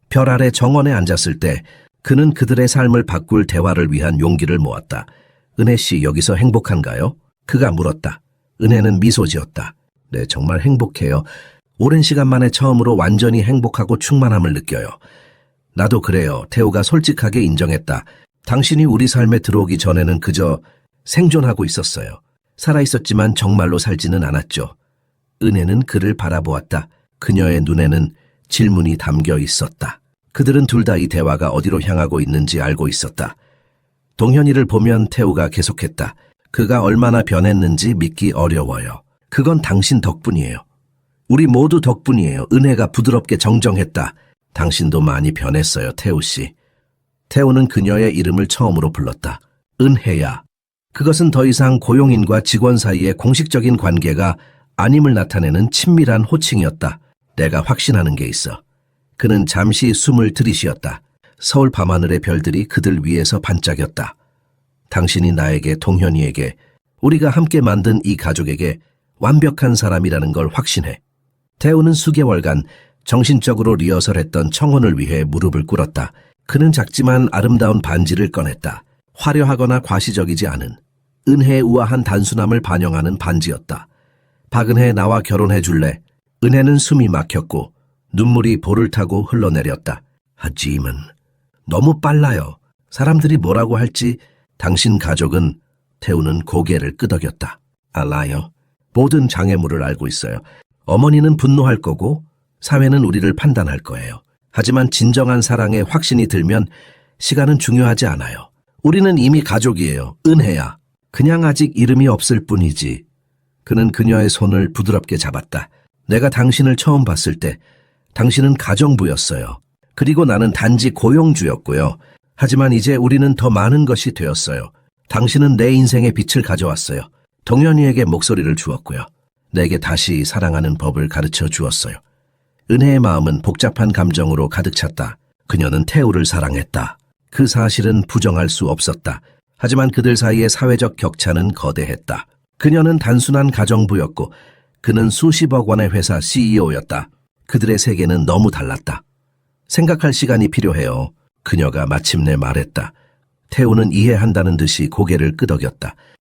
별 아래 정원에 앉았을 때 그는 그들의 삶을 바꿀 대화를 위한 용기를 모았다. 은혜 씨, 여기서 행복한가요? 그가 물었다. 은혜는 미소 지었다. 네, 정말 행복해요. 오랜 시간 만에 처음으로 완전히 행복하고 충만함을 느껴요. 나도 그래요. 태우가 솔직하게 인정했다. 당신이 우리 삶에 들어오기 전에는 그저 생존하고 있었어요. 살아있었지만 정말로 살지는 않았죠. 은혜는 그를 바라보았다. 그녀의 눈에는 질문이 담겨 있었다. 그들은 둘 다 이 대화가 어디로 향하고 있는지 알고 있었다. 동현이를 보면 태우가 계속했다. 그가 얼마나 변했는지 믿기 어려워요. 그건 당신 덕분이에요. 우리 모두 덕분이에요. 은혜가 부드럽게 정정했다. 당신도 많이 변했어요, 태우 씨. 태우는 그녀의 이름을 처음으로 불렀다. 은혜야. 그것은 더 이상 고용인과 직원 사이의 공식적인 관계가 아님을 나타내는 친밀한 호칭이었다. 내가 확신하는 게 있어. 그는 잠시 숨을 들이쉬었다. 서울 밤하늘의 별들이 그들 위에서 반짝였다. 당신이 나에게, 동현이에게, 우리가 함께 만든 이 가족에게 완벽한 사람이라는 걸 확신해. 태우는 수개월간 정신적으로 리허설했던 청혼을 위해 무릎을 꿇었다. 그는 작지만 아름다운 반지를 꺼냈다. 화려하거나 과시적이지 않은 은혜의 우아한 단순함을 반영하는 반지였다. 박은혜, 나와 결혼해 줄래? 은혜는 숨이 막혔고 눈물이 볼을 타고 흘러내렸다. 하지만 너무 빨라요. 사람들이 뭐라고 할지 당신 가족은 태우는 고개를 끄덕였다. 알아요. 모든 장애물을 알고 있어요. 어머니는 분노할 거고 사회는 우리를 판단할 거예요. 하지만 진정한 사랑에 확신이 들면 시간은 중요하지 않아요. 우리는 이미 가족이에요. 은혜야. 그냥 아직 이름이 없을 뿐이지. 그는 그녀의 손을 부드럽게 잡았다. 내가 당신을 처음 봤을 때 당신은 가정부였어요. 그리고 나는 단지 고용주였고요. 하지만 이제 우리는 더 많은 것이 되었어요. 당신은 내 인생의 빛을 가져왔어요. 동현이에게 목소리를 주었고요. 내게 다시 사랑하는 법을 가르쳐 주었어요. 은혜의 마음은 복잡한 감정으로 가득 찼다. 그녀는 태우를 사랑했다. 그 사실은 부정할 수 없었다. 하지만 그들 사이의 사회적 격차는 거대했다. 그녀는 단순한 가정부였고 그는 수십억 원의 회사 CEO였다. 그들의 세계는 너무 달랐다. 생각할 시간이 필요해요. 그녀가 마침내 말했다. 태우는 이해한다는 듯이 고개를 끄덕였다.